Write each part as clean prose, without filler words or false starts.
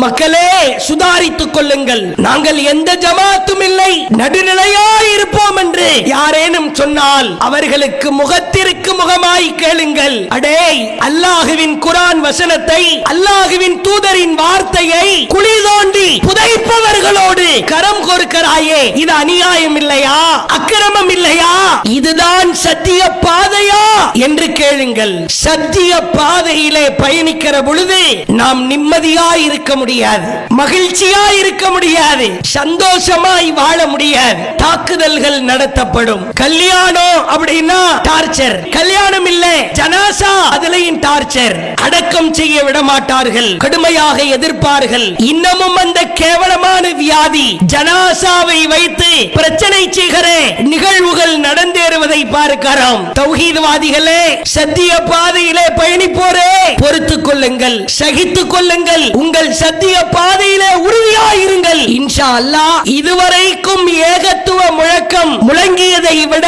மக்களே சுதாரித்துக் கொள்ளுங்கள். நாங்கள் எந்த ஜமாத்தும் இல்லை, நடுநிலையாய் இருப்போம் என்று யாரேனும் சொன்னால் அவர்களுக்கு முகத்திற்கு முகமாய் கேளுங்கள். அடே, அல்லாஹுவின் குர்ஆன் வசனத்தை, அல்லாஹுவின் தூதரின் வார்த்தையை குழி தோண்டி புதைப்பவர்களோடு கரம் கோர்க்கிறாயே, இது அநியாயம் இல்லையா? அக்கிரமம் இல்லையா? இதுதான் சத்திய பாதையா என்று கேளுங்கள். சத்திய பாதையிலே பயணிக்கிற பொழுது நாம் நிம்மதியாய் இருக்க முடியாது, மகிழ்ச்சியாய் இருக்க முடியாது, சந்தோஷமாய் வாழ முடியாது. தாக்குதல்கள் நடத்தப்படும். கல்யாணம் அப்படின்னா டார்ச்சர், கல்யாணம் இல்ல ஜனாசா, அதுலயும் டார்ச்சர். அடக்கம் செய்ய விட மாட்டார்கள், கடுமையாக எதிர்ப்பார்கள். இன்னமும் அந்த கேவலமான வியாதி ஜனாசாவை வைத்து பிரச்சனை செய்கிற நிகழ்வுகள் நடந்தேறுவதை பார்க்கிறோம். தௌஹீத்வாதிகளே, சத்திய பாதையிலே பயணிப்போரே, பொறுத்துக் கொள்ளுங்கள், சகித்துக் கொள்ளுங்கள். உங்கள் சத்திய பாதையிலே உறுதியாயிருங்கள். இன்ஷா அல்லாஹ் இதுவரைக்கும் ஏகத்துவ முழக்கம் முழங்கியதை விட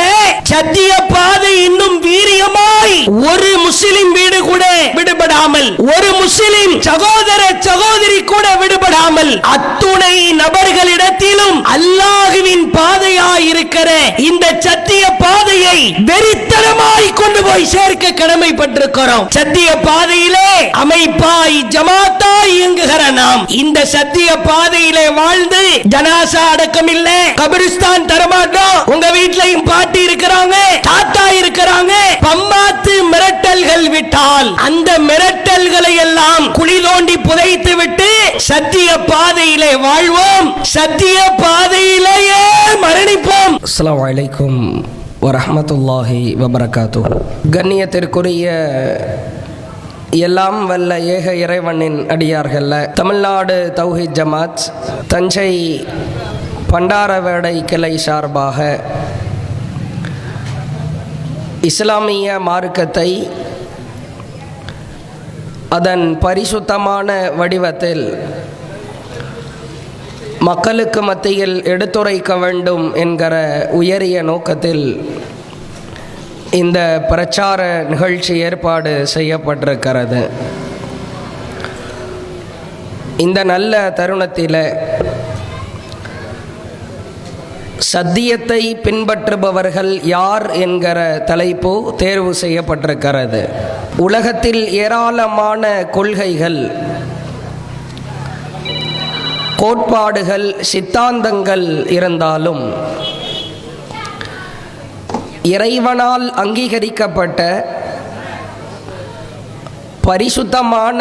சத்திய பாதை இன்னும் வீரியமாய், ஒரு முஸ்லிம் வீடு கூட விடுபடாமல், ஒரு முஸ்லிம் சகோதர சகோதரி கூட விடுபடாமல் அத்துணை நபர்களிடத்திலும் அல்லாஹ்வின் பாதையாய் இருக்கிற இந்த சத்திய பாதையை வெறித்தனமாய் கொண்டு போய் சேர்க்க கடமைப்பட்டிருக்கிறோம். சத்திய பாதையிலே அமைப்பாய் ஜமாத்தாய் இயங்குகிற நாம் இந்த சத்திய பாதையிலே வாழ்ந்து ஜனாசா அடக்கம் இல்ல, கபிரிஸ்தான் தரமாட்டோம். உங்க வீட்லயும் பாட்டி இருக்கிறாங்க, தாத்தா இருக்கிறாங்க. பம்மாத்து மிரட்டல்கள் விட்டால் அந்த மிரட்டல்களை எல்லாம் குழி தோண்டி புதைத்து விட்டு சத்திய பாதையிலே வாழ்வோம், சத்திய பாதையிலேயே மரணிப்போம். அஸ்ஸலாமு அலைக்கும் வரஹ்மத்துல்லாஹி வபரகாத்துஹு. கண்ணியத்திற்குரிய எல்லாம் வல்ல ஏக இறைவனின் அடியார்கள்ல, தமிழ்நாடு தௌஹீத் ஜமாத் தஞ்சை பண்டாரவேடை கிளை சார்பாக இஸ்லாமிய மார்க்கத்தை அதன் பரிசுத்தமான வடிவத்தில் மக்களுக்கு மத்தியில் எடுத்துரைக்க வேண்டும் என்கிற உயரிய நோக்கத்தில் இந்த பிரச்சார நிகழ்ச்சி ஏற்பாடு செய்யப்பட்டிருக்கிறது. இந்த நல்ல தருணத்தில் சத்தியத்தை பின்பற்றுபவர்கள் யார் என்கிற தலைப்பு தேர்வு செய்யப்பட்டிருக்கிறது. உலகத்தில் ஏராளமான கொள்கைகள், கோட்பாடுகள், சித்தாந்தங்கள் இருந்தாலும் இறைவனால் அங்கீகரிக்கப்பட்ட பரிசுத்தமான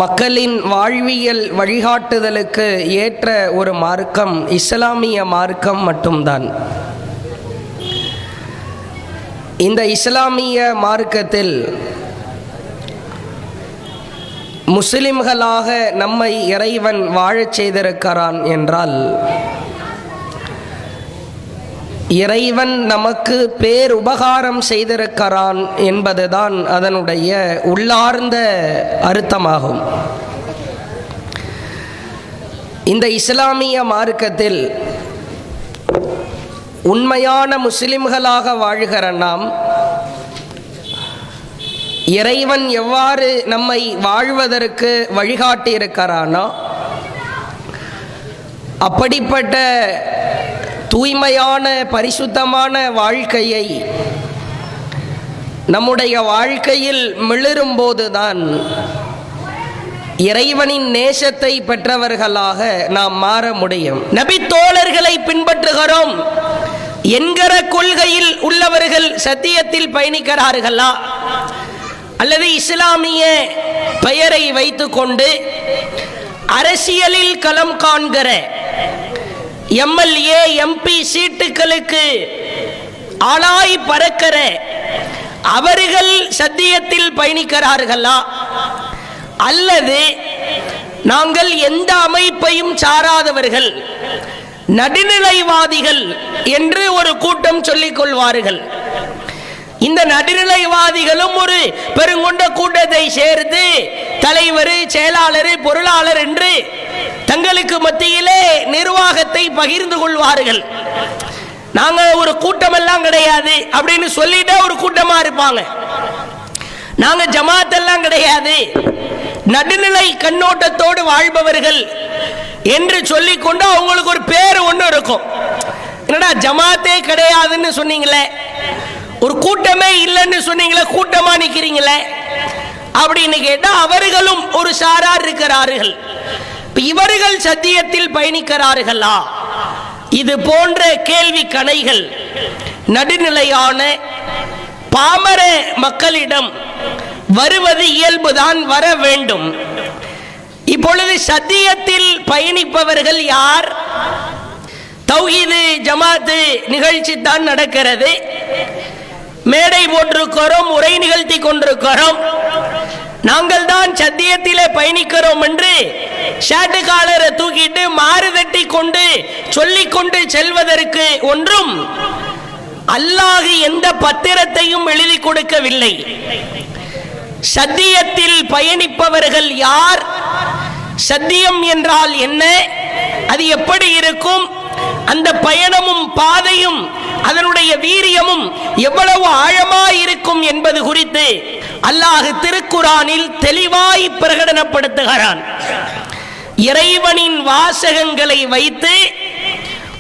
மக்களின் வாழ்வியல் வழிகாட்டுதலுக்கு ஏற்ற ஒரு மார்க்கம் இஸ்லாமிய மார்க்கம் மட்டும்தான். இந்த இஸ்லாமிய மார்க்கத்தில் முஸ்லிம்களாக நம்மை இறைவன் வாழச் செய்திருக்கிறான் என்றால் இறைவன் நமக்கு பேருபகாரம் செய்திருக்கிறான் என்பதுதான் அதனுடைய உள்ளார்ந்த அர்த்தமாகும். இந்த இஸ்லாமிய மார்க்கத்தில் உண்மையான முஸ்லிம்களாக வாழ்கிற நாம் இறைவன் எவ்வாறு நம்மை வாழ்வதற்கு வழிகாட்டி இருக்கிறானோ அப்படிப்பட்ட தூய்மையான பரிசுத்தமான வாழ்க்கையை நம்முடைய வாழ்க்கையில் மிளிரும் போதுதான் இறைவனின் நேசத்தை பெற்றவர்களாக நாம் மாற முடியும். நபி தோழர்களை பின்பற்றுகிறோம் என்கிற கொள்கையில் உள்ளவர்கள் சத்தியத்தில் பயணிக்கிறார்களா, அல்லது இஸ்லாமிய பெயரை வைத்துக்கொண்டு அரசியலில் களம் காண்கிற எம்எல்ஏ எம்பி சீட்டுகளுக்கு ஆளாய் பறக்கிற அவர்கள் சத்தியத்தில் பயணிக்கிறார்களா, அல்லது நாங்கள் எந்த அமைப்பையும் சாராதவர்கள் நடுநிலைவாதிகள் என்று ஒரு கூட்டம் சொல்லிக் கொள்வார்கள். இந்த நடுநிலைவாதிகளும் ஒரு பெருங்கொண்ட கூட்டத்தை சேர்த்து தலைவர், செயலாளர், பொருளாளர் என்று தங்களுக்கு மத்தியிலே நிர்வாகத்தை பகிர்ந்து கொள்வார்கள். நாங்க ஒரு கூட்டம் எல்லாம் கிடையாது அப்படின்னு சொல்லிட்டே ஒரு கூட்டமா இருப்பாங்க. நாங்க ஜமாத் எல்லாம் கிடையாது, நடுநிலை கண்ணோட்டத்தோடு வாழ்பவர்கள் என்று சொல்லிக்கொண்டு அவங்களுக்கு ஒரு பேர் ஒன்று இருக்கும். என்னடா ஜமாத்தே கிடையாதுன்னு சொன்னீங்களே, ஒரு கூட்டமே இல்லைன்னு சொன்னீங்களே, கூட்டமா நிக்கிறீங்களே அப்படின்னு கேட்டா அவர்களும் ஒரு சாரார் இருக்கிறார்கள். இவர்கள் சத்தியத்தில் பயணிக்கிறார்களா? இது போன்ற கேள்வி கணைகள் நடுநிலையான பாமர மக்களிடம் வருவது இயல்புதான், வர வேண்டும். இப்பொழுது சத்தியத்தில் பயணிப்பவர்கள் யார்? தௌஹீது ஜமாத்து நிகழ்ச்சி தான் நடக்கிறது, மேடை போட்டிருக்கிறோம், உரை நிகழ்த்தி கொண்டிருக்கிறோம், நாங்கள் தான் சத்தியத்திலே பயணிக்கிறோம் என்று ஷாட்டு காலரை தூக்கிட்டு மாறுதட்டி கொண்டு சொல்லிக்கொண்டு செல்வதற்கு ஒன்றும் அல்லாஹ் எந்த பத்திரத்தையும் எழுதி கொடுக்கவில்லை. சத்தியத்தில் பயணிப்பவர்கள் யார்? சத்தியம் என்றால் என்ன? அது எப்படி இருக்கும்? அந்த பயணமும் பாதையும் அதனுடைய வீரியமும் எவ்வளவு ஆழமாய் இருக்கும் என்பது குறித்து அல்லாஹ் திருக்குரானில் தெளிவாய் பிரகடனப்படுத்துகிறான். இறைவனின் வாசகங்களை வைத்து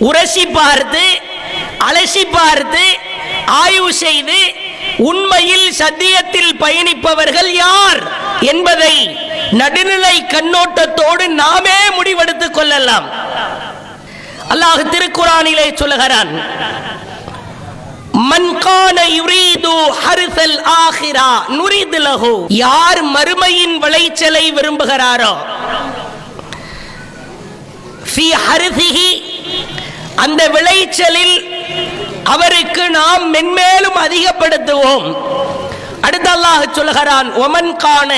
உரசி பார்த்து அலசி பார்த்து ஆய்வு செய்து உண்மையில் சத்தியத்தில் பயணிப்பவர்கள் யார் என்பதை நடுநிலை கண்ணோட்டத்தோடு நாமே முடிவெடுத்துக் கொள்ளலாம். அல்லாஹ் திருக்குரானிலே சொல்லுகிறான், மன் கான யுரீது ஹர்ஸல் ஆகிரா நுரிது லஹு, யார் மறுமையின் விளைச்சலை விரும்புகிறாரோ, ஃபீ ஹர்ஸிஹி, அந்த விளைச்சலில் அவருக்கு நாம் மென்மேலும் அதிகப்படுத்துவோம். அடுத்து அல்லாஹ் சொல்கிறான், ஒமன் கான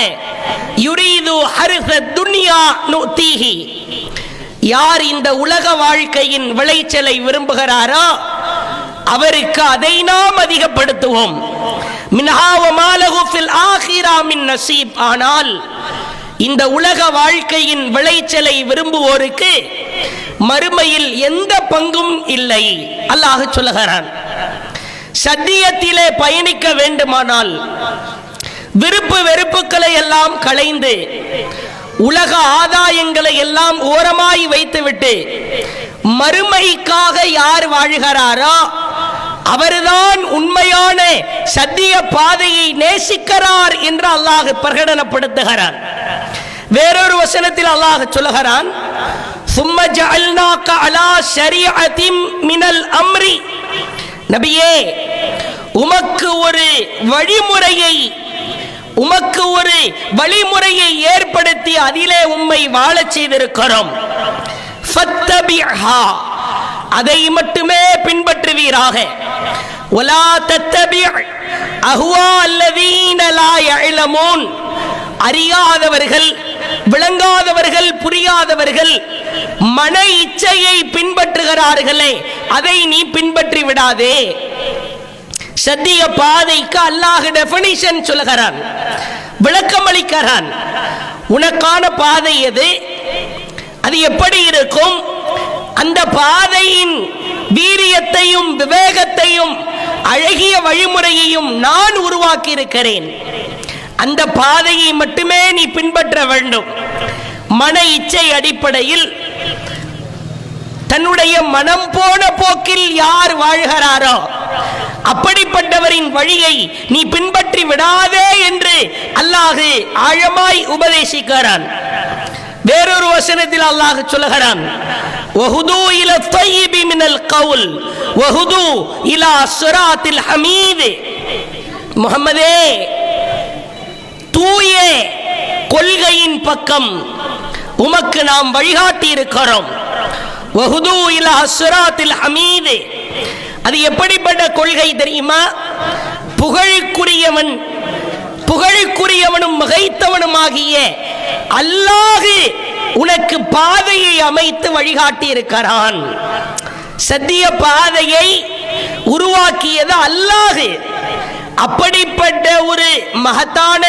யுரீது ஹர்ஸத் துன்யா நுதீஹி, யார் இந்த உலக வாழ்க்கையின் விளைச்சலை விரும்புகிறாரோ அவருக்கு அதை நாம் அதிகப்படுத்துவோம். மின்ஹா வமா லஹு ஃபில் ஆகிரா மின் நஸீப், ஆனால் இந்த உலக வாழ்க்கையின் விளைச்சலை விரும்புவோருக்கு மறுமையில் எந்த பங்கும் இல்லை. அல்லாஹ் சொல்லுகிறான், சத்தியத்திலே பயணிக்க வேண்டுமானால் விருப்பு வெறுப்புகளை எல்லாம் களைந்து உலக ஆதாயங்களை எல்லாம் ஓரமாய் வைத்துவிட்டு மறுமைக்காக யார் வாழ்கிறாரோ அவர்தான் உண்மையான சத்திய பாதையை நேசிக்கிறார் என்று அல்லாஹ் பிரகடனப்படுத்துகிறான். வேறொரு வசனத்தில் அல்லாஹ் சொல்லுகிறான், சும்ம ஜஅல்னாக அலா ஷரீஅத்தின் மினல் அம்ரி, நபியே உமக்கு ஒரு வழிமுறையை ஏற்படுத்தி அதிலே உம்மை வாழச் செய்திருக்கிறோம். ஃபத்தபிஹா, அதை மட்டுமே பின்பற்றுவீராக. வலா தத்தபி அஹ்வா அல்லதீன லா யஅலமூன், அறியாதவர்கள், விளங்காதவர்கள், புரியாதவர்கள் மன இச்சையை பின்பற்றுகிறார்களே, அதை நீ பின்பற்றி விடாதே. சத்திய பாதைக்கு அல்லாஹ் டெஃபினிஷன் சொல்லுகிறான், விளக்கம் அளிக்கிறான். உனக்கான பாதை எது, அது எப்படி இருக்கும், அந்த பாதையின் வீரியத்தையும் விவேகத்தையும் அழகிய வழிமுறையையும் நான் உருவாக்கி இருக்கிறேன். அந்த பாதையை மட்டுமே நீ பின்பற்ற வேண்டும். மன இச்சை அடிப்படையில் தன்னுடைய மனம் போன போக்கில் யார் வாழ்கிறாரோ அப்படிப்பட்டவரின் வழியை நீ பின்பற்றி விடாதே என்று அல்லாஹ் ஆழமாய் உபதேசிக்கிறான். வேறொரு வசனத்தில் அல்லாஹ் சொல்லுகிறான், வஹுது இலா தையிபி மினல் கவுல் வஹுது இலா ஸிராத்தில் ஹமீத், முஹம்மதே தூய கொள்கையின் பக்கம் உமக்கு நாம் வழிகாட்டி இருக்கிறோம். வஹுது இலா ஸிராத்தில் ஹமீத், அது எப்படிப்பட்ட கொள்கை தெரியுமா? புகழுக்குரியவனும் மிகைத்தவனுமாகிய அல்லாஹ் உனக்கு பாதையை அமைத்து வழிகாட்டி இருக்கிறான். சத்திய பாதையை உருவாக்கியது அல்லாஹ். அப்படிப்பட்ட ஒரு மகத்தான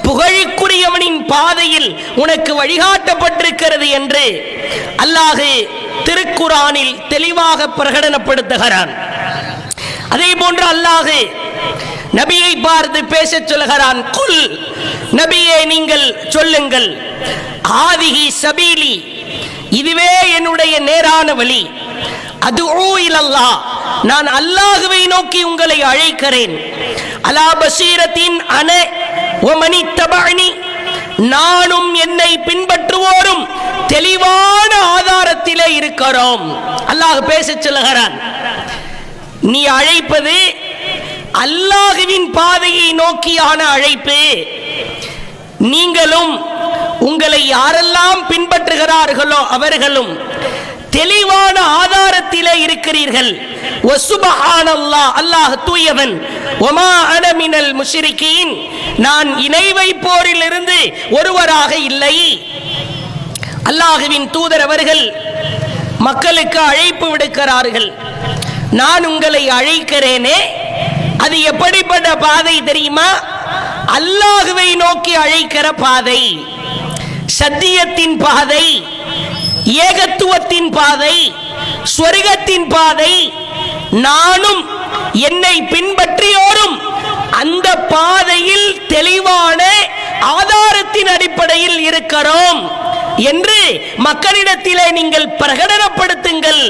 புகழுக்குரியவனின் பாதையில் உனக்கு வழிகாட்டப்பட்டிருக்கிறது என்று அல்லாஹ் திருக்குரானில் தெளிவாக பிரகடனப்படுத்துகிறான். அதே போன்று அல்லாஹ் நபியை பார்த்து பேசச் சொல்கிறான். குல், நபியே நீங்கள் சொல்லுங்கள். ஆதிஹி சபீலி, இதுவே என்னுடைய நேரான வழி. அதுஉ இலல்லாஹ், நான் அல்லாஹ்வை நோக்கி உங்களை அழைக்கிறேன். அலா பஸீரத்தின் அன வ மனி தபஅனி, நானும் என்னை பின்பற்றுவோரும் தெளிவான ஆதாரத்திலே இருக்கிறோம். அல்லாஹ் பேசச் சொல்கிறான். நீ அழைப்பது அல்லாஹ்வின் பாதையை நோக்கியான அழைப்பு. நீங்களும் உங்களை யாரெல்லாம் பின்பற்றுகிறார்களோ அவர்களும் தெளிவான ஆதாரத்திலே இருக்கிறீர்கள். வசுபஹானல்லாஹ், அல்லாஹ் தூயவன். வமா அன மினல் முஷ்ரிகீன், நான் இணை வைப்போரிலிருந்து ஒருவராக இல்லை. அல்லாஹ்வின் தூதர் அவர்கள் மக்களுக்கு அழைப்பு விடுக்கிறார்கள். நான் உங்களை அழைக்கிறேனே, அது எப்படிப்பட்ட பாதை தெரியுமா? அல்லாஹ்வை நோக்கி அழைக்கிற பாதை, சத்தியத்தின் பாதை, ஏகத்துவத்தின் பாதை, சொர்க்கத்தின் பாதை. நானும் என்னை பின்பற்றியோரும் அந்த பாதையில் தெளிவான ஆதாரத்தின் அடிப்படையில் இருக்கிறோம் என்று மக்களிடத்திலே நீங்கள் பிரகடனப்படுத்துங்கள்.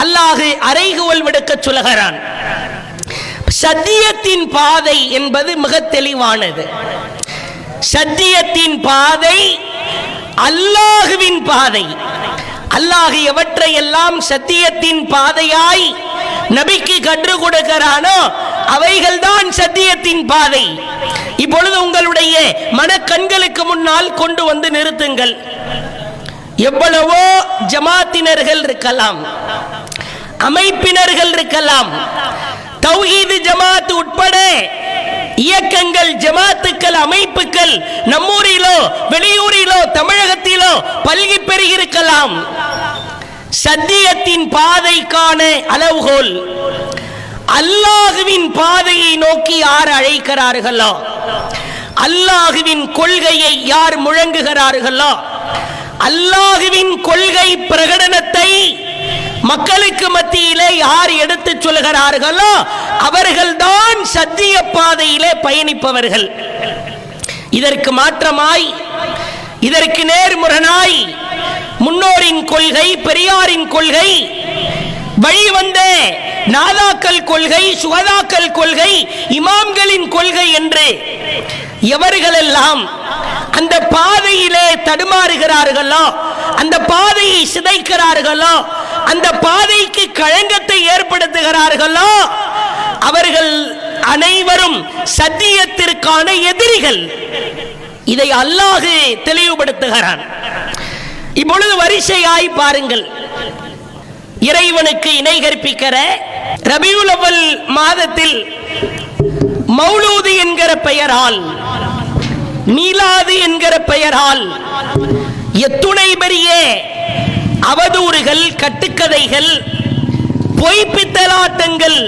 அல்லாஹ் அறைகூவல் விடுக்க சொல்கிறான். சத்தியத்தின் பாதை என்பது மிக தெளிவானது. சத்தியத்தின் பாதை அல்லாஹ்வின் பாதை. அல்லாஹ் எவற்றையெல்லாம் சத்தியத்தின் பாதையாய் நபிக்கு கற்றுக் கொடுக்கிறானோ அவைகள்தான் சத்தியத்தின் பாதை. இப்பொழுது உங்களுடைய மனக்கண்களுக்கு முன்னால் கொண்டு வந்து நிறுத்துங்கள். எவ்வளவோ ஜமாத்தினர்கள் இருக்கலாம், அமைப்பினர்கள் இருக்கலாம், தௌஹீது ஜமாத் உட்பட இயக்கங்கள், ஜமாத்துக்கள், அமைப்புகள் நம்மூரிலோ வெளியூரிலோ தமிழகத்திலோ பல்கி பெருகிருக்கலாம். சத்தியத்தின் பாதைக்கான அளவுகோல் அல்லாஹ்வின் பாதையை நோக்கி யார் அழைக்கிறார்களோ, அல்லாஹ்வின் கொள்கையை யார் முழங்குகிறார்களோ, அல்லாஹ்வின் கொள்கை பிரகடனத்தை மக்களுக்கு மத்தியிலே யார் எடுத்துச் சொல்கிறார்களோ அவர்கள்தான் சத்திய பாதையிலே பயணிப்பவர்கள். இதற்கு மாற்றமாய், இதற்கு நேர்முரணாய் முன்னோரின் கொள்கை, பெரியாரின் கொள்கை, வழிவந்த நாதாக்கள் கொள்கை, சுகதாக்கள் கொள்கை, இமாம்களின் கொள்கை என்று எவர்களெல்லாம் அந்த பாதையிலே தடுமாறுகிறார்களோ, அந்த பாதையை சிதைக்கிறார்களோ, அந்த பாதைக்கு களங்கத்தை ஏற்படுத்துகிறார்களோ அவர்கள் அனைவரும் சத்தியத்திற்கான எதிரிகள். இதை அல்லாஹ் தெளிவுபடுத்துகிறான். இப்பொழுது வரிசையாய் பாருங்கள். இறைவனுக்கு இணை கற்பிக்கிற ரபியுல் அவ்வல் மாதத்தில் மௌலூது என்கிற பெயரால், மீலாது என்கிற பெயரால் எத்துணை பெரிய அவதூறுகள், கட்டுக்கதைகள், பொய்ப்பித்தலாட்டங்கள்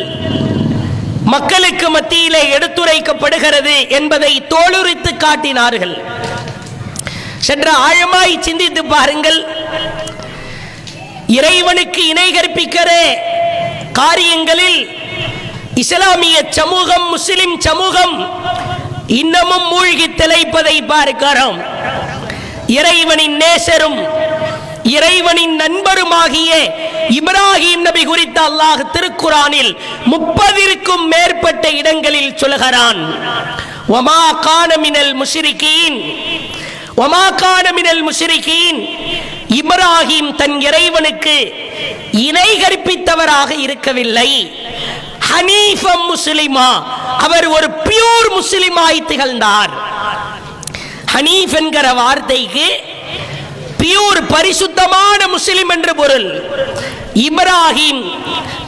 மக்களுக்கு மத்தியிலே எடுத்துரைக்கப்படுகிறது என்பதை தோலுரித்து காட்டினார்கள். சற்று ஆழமாய் சிந்தித்து பாருங்கள். இறைவனுக்கு இணை கற்பிக்கிற காரியங்களில் இஸ்லாமிய சமூகம், முஸ்லிம் சமூகம் இன்னமும் மூழ்கி திளைப்பதை பார்க்கிறோம். இறைவனின் நேசரும் இறைவனின் நண்பருமாகிய இப்ராஹிம் நபி குறித்து அல்லாஹ் திருக்குரானில் 30க்கும் மேற்பட்ட இடங்களில் சொல்கிறான். வமா கான மினல் முஷ்ரிகீன், வமா கான மினல் முஷ்ரிகீன். இப்ராஹிம் தன் இறைவனுக்கு இணை கற்பித்தவராக இருக்கவில்லை. ஹனீஃபம் முஸ்லிமா, அவர் ஒரு பியூர் முஸ்லிமாய் திகழ்ந்தார். ஹனீஃப் என்கிற வார்த்தைக்கு பியூர், பரிசுத்தமான முஸ்லிம் என்று பொருள். இப்ராஹிம்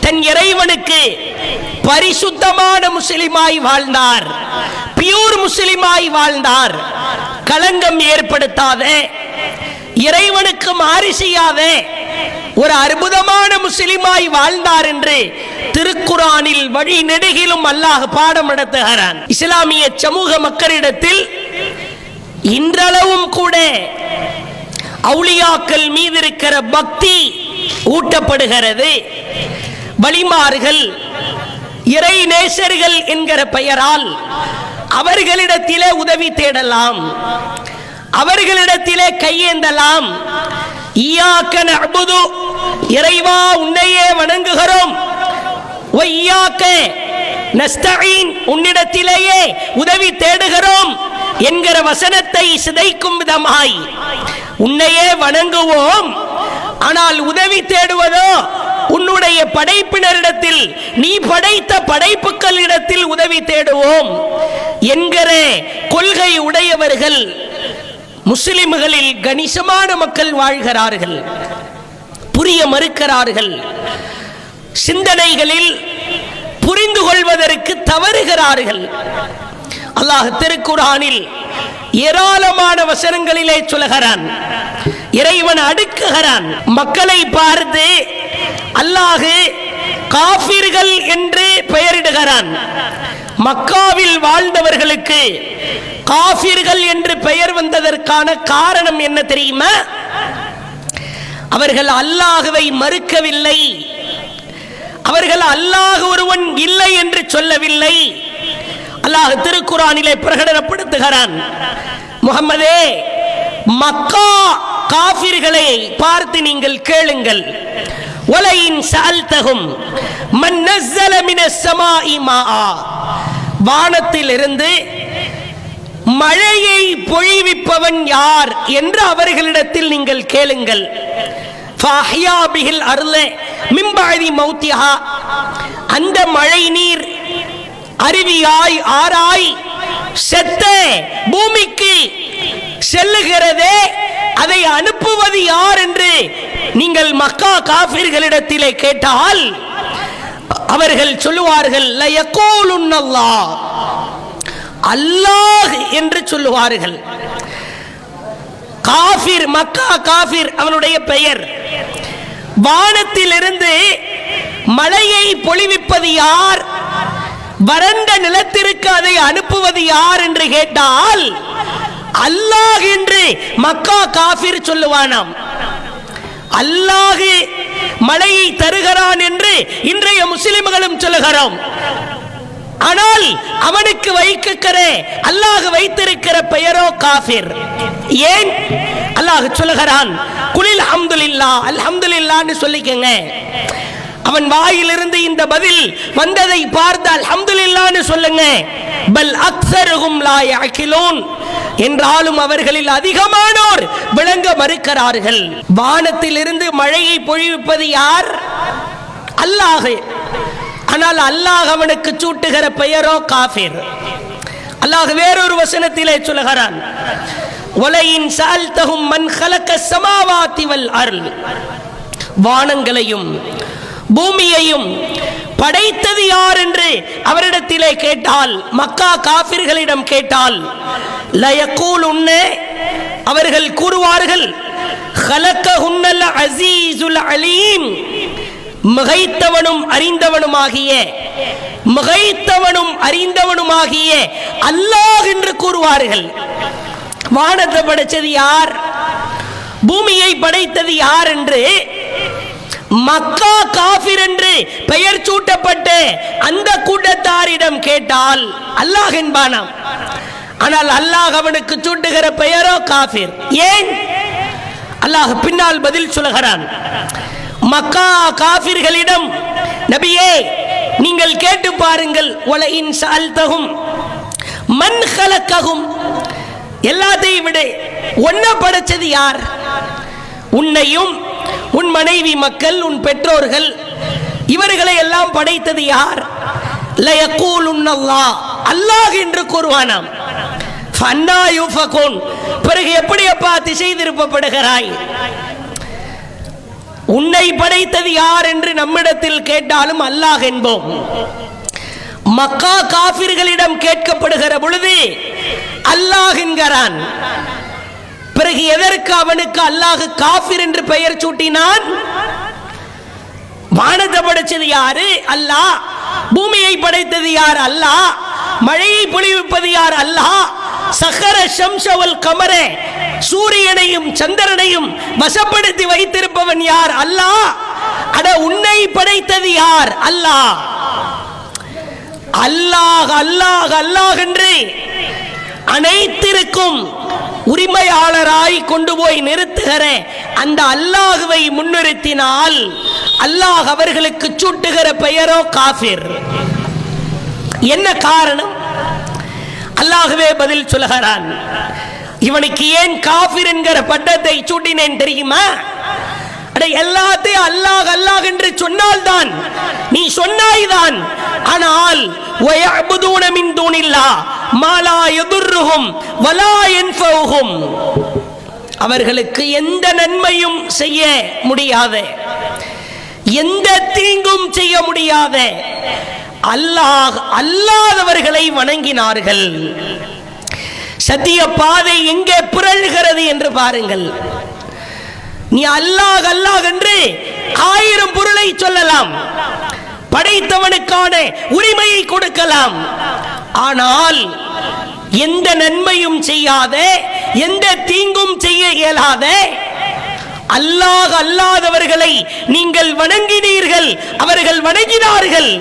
தன் இறைவனுக்கு பரிசுத்தமான முஸ்லிமாய் வாழ்ந்தார், பியூர் முஸ்லிமாய் வாழ்ந்தார். களங்கம் ஏற்படுத்தாத, இறைவனுக்கு மாறு செய்யாத ஒரு அற்புதமான முஸ்லிமாய் வாழ்ந்தார் என்று திருக்குரானில் வழி நெடுகிலும் அல்லாஹ் பாடம் நடத்துகிறான். இஸ்லாமிய சமூக மக்களிடத்தில் இன்றளவும் கூட அவுலியாக்கள் மீது இருக்கிற பக்தி ஊட்டப்படுகிறது. வலிமார்கள் இறை நேசர்கள் என்கிற பெயரால் அவர்களிடத்திலே உதவி தேடலாம், அவர்களிடத்திலே கையேந்தலாம். இய்யாக நஅ்புது, இறைவா உன்னையே வணங்குகிறோம், வ இய்யாக நஸ்தஈன், உன்னிடத்திலேயே உதவி தேடுகிறோம் என்கிற வசனத்தை சிதைக்கும் விதமாய் உன்னையே வணங்குவோம், ஆனால் உதவி தேடுவதோ உன்னுடைய படைப்பினரிடத்தில், நீ படைத்த படைப்புகளிடத்தில் உதவி தேடுவோம் என்கிற கொள்கை உடையவர்கள் முஸ்லிம்களில் கணிசமான மக்கள் வாழ்கிறார்கள். புரிய மறுக்கிறார்கள், சிந்தனைகளில் புரிந்து கொள்வதற்கு தவறுகிறார்கள். அல்லாஹ் திருக்குர்ஆனில் ஏராளமான வசனங்களிலே சொல்கிறான், இறைவன் அடுக்குகிறான். மக்களை பார்த்து அல்லாஹ் காஃபிர்கள் என்று பெயரிடுகிறான். மக்காவில் வாழ்ந்தவர்களுக்கு காஃபிர்கள் என்று பெயர் வந்ததற்கான காரணம் என்ன தெரியுமா? அவர்கள் அல்லாஹ்வை மறுக்கவில்லை, அவர்கள் அல்லாஹ் ஒருவன் இல்லை என்று சொல்லவில்லை. அல்லாஹ் திருக்குர்ஆனிலே பிரகடனப்படுத்துகிறான், முஹம்மதே, மக்கா காஃபிர்களை பார்த்து நீங்கள் கேளுங்கள், வலையின் சஅல்தஹும் மன் நஸல மினஸ் ஸமாஇ மாஆ, வானத்திலிருந்து மழையை பொழிவிப்பவன் யார் என்று அவர்களிடத்தில் நீங்கள் கேளுங்கள். ஃபஅஹ்யா பிஹில் அர்ல மின் பஅதி மௌத்திஹா, அந்த மழை நீர் அருவியாய் ஆறாய் செத்த பூமிக்கு செல்லுகிறதே, அதை அனுப்புவது யார் என்று நீங்கள் மக்கா காஃபிர்களிடத்திலே கேட்டால் அவர்கள் சொல்லுவார்கள், லயகூலுன்னல்லாஹ், அல்லாஹ் என்று சொல்லுவார்கள். காஃபிர், மக்கா காஃபிர் அவனுடைய பெயர். வானத்திலிருந்து மழையை பொழிவிப்பது யார், வறண்ட நிலத்திற்கு அதை அனுப்புவது யார் என்று கேட்டால் அல்லாஹ் என்று மக்கா காஃபிர் சொல்லுவானாம். அல்லாஹ் மழையை தருகிறான் என்று இன்றைய முஸ்லிம்களும் சொல்லுகிறோம். ஆனால் அவனுக்கு வைக்கிற அல்லாஹ் வைத்திருக்கிற பெயரோ காஃபிர். ஏன்? அல்லாஹ் சொல்லுகிறான், குலில் அல்ஹம்துலில்லாஹ், அல்ஹம்துலில்லாஹ்னு சொல்லிக்கங்க. அவன் வாயிலிருந்து இந்த பதில் வந்ததை பார்த்து அல்ஹம்துலில்லாஹ்னு சொல்லுங்க. பல் அக்ஸருஹும் லா யஅகிலூன், என்றாலும் அவர்களில் அதிகமானோர் விளங்க மறுக்கிறார்கள். வானத்திலிருந்து மழையை பொழிவிப்பது யார்? அல்லாஹ். ஆனால் அல்லாஹ் அவனுக்கு சூட்டுகிற பெயரோ காஃபிர். அல்லாஹ் வேறொரு வசனத்திலே சொல்கிறான், வலையின் சஅல்தஹும் மன் ஹலகஸ் ஸமாவாதி வல் அர்ல், வானங்களையும் பூமியையும் படைத்தது யார் என்று அவரிடத்திலே கேட்டால், மக்கா காஃபிர்களிடம் கேட்டால், லயகூலுன்ன, அவர்கள் கூறுவார்கள், ஹலகஹுன்னல் அஸீஸுல் அலீம், மிகைத்தவனும் அறிந்தவனுமாகிய, மிகைத்தவனும் அறிந்தவனுமாகிய அல்லாஹ் என்று கூறுவார்கள். வானத்தை படைத்தது யார், பூமியை படைத்தது யார் என்று மக்கா காஃபிர் என்று பெயர் சூட்டப்பட்ட அந்த கூட்டத்தாரிடம் கேட்டால் அல்லாஹ் என்பானாம். ஆனால் அல்லாஹ் அவனுக்கு சூட்டுகிற பெயரோ காஃபிர். ஏன்? அல்லாஹ் பின்னால் பதில் சொல்கிறான், மக்கா காஃபிர்களிடம், நபியே நீங்கள் கேட்டு பாருங்கள், வலையின் சஅல்தஹும் மன் ஹலகஹும், எல்லாத்தையும் விட ஒன்ன படைச்சது யார்? உன்னையும் உன் மனைவி மக்கள் உன் பெற்றோர்கள் இவர்களை எல்லாம் படைத்தது யார்? லயகூலுன்னல்லாஹ், அல்லாஹ் என்று கூறுவானாம். ஃபன்னா யுஃபகூன், பிறகு எப்படி அப்பா திசை திருப்பப்படுகிறாய்? உன்னை படைத்தது யார் என்று நம்மிடத்தில் கேட்டாலும் அல்லாஹ் என்போம். மக்கா காஃபிர்களிடம் கேட்கப்படுகிற பொழுது அல்லாஹ் என்கிறான். பிறகு எதற்கு அவனுக்கு அல்லாஹ் காஃபிர் என்று பெயர் சூட்டினான்? வானத்தை படைத்தது யாரு? அல்லாஹ். பூமியை படைத்தது யார்? அல்லாஹ். மழையை பொழிவிப்பது யார்? அல்லாஹ். சஹர ஷம்ஸ வல் கமர, சூரியனையும் சந்திரனையும் வசப்படுத்தி வைத்திருப்பவன் யார்? அல்லாஹ். அட உன்னை படைத்தது யார்? அல்லாஹ். அல்லாஹ் அல்லாஹ் அல்லாஹ் என்று அனைத்திற்கும் உரிமையாளராய் கொண்டு போய் நிறுத்துகிற அந்த அல்லாஹுவை முன்னிறுத்தினால் அல்லாஹ் அவர்களுக்கு சூட்டுகிற பெயரோ காஃபிர். என்ன காரணம்? அல்லாஹுவே பதில் சொல்லுகிறான். இவனுக்கு ஏன் காஃபிர் என்கிற பட்டத்தை சூட்டினேன் தெரியுமா? எல்லாத்தையும் அல்லாஹ் அல்லாஹ் என்று சொன்னால்தான், நீ சொன்னாய்தான். ஆனால் வயஅபுதூன மின் தூனில்லாஹ் மா லா யதுர்ருஹும் வலா யன்ஃபஉஹும், அவர்களுக்கு எந்த நன்மையும் செய்ய முடியாத, எந்த தீங்கும் செய்ய முடியாத அல்லாஹ் அல்லாதவர்களை வணங்கினார்கள். சத்திய பாதை எங்கே புரள்கிறது என்று பாருங்கள். நீ அல்லாஹ் அல்லாஹ் என்று 1000 பொருளை சொல்லலாம், படைத்தவனுக்கான உரிமையை கொடுக்கலாம். ஆனால் எந்த நன்மையும் செய்யாத, எந்த தீங்கும் செய்ய இயலாத அல்லாஹ் அல்லாதவர்களை நீங்கள் வணங்கினீர்கள், அவர்கள் வணங்கினார்கள்.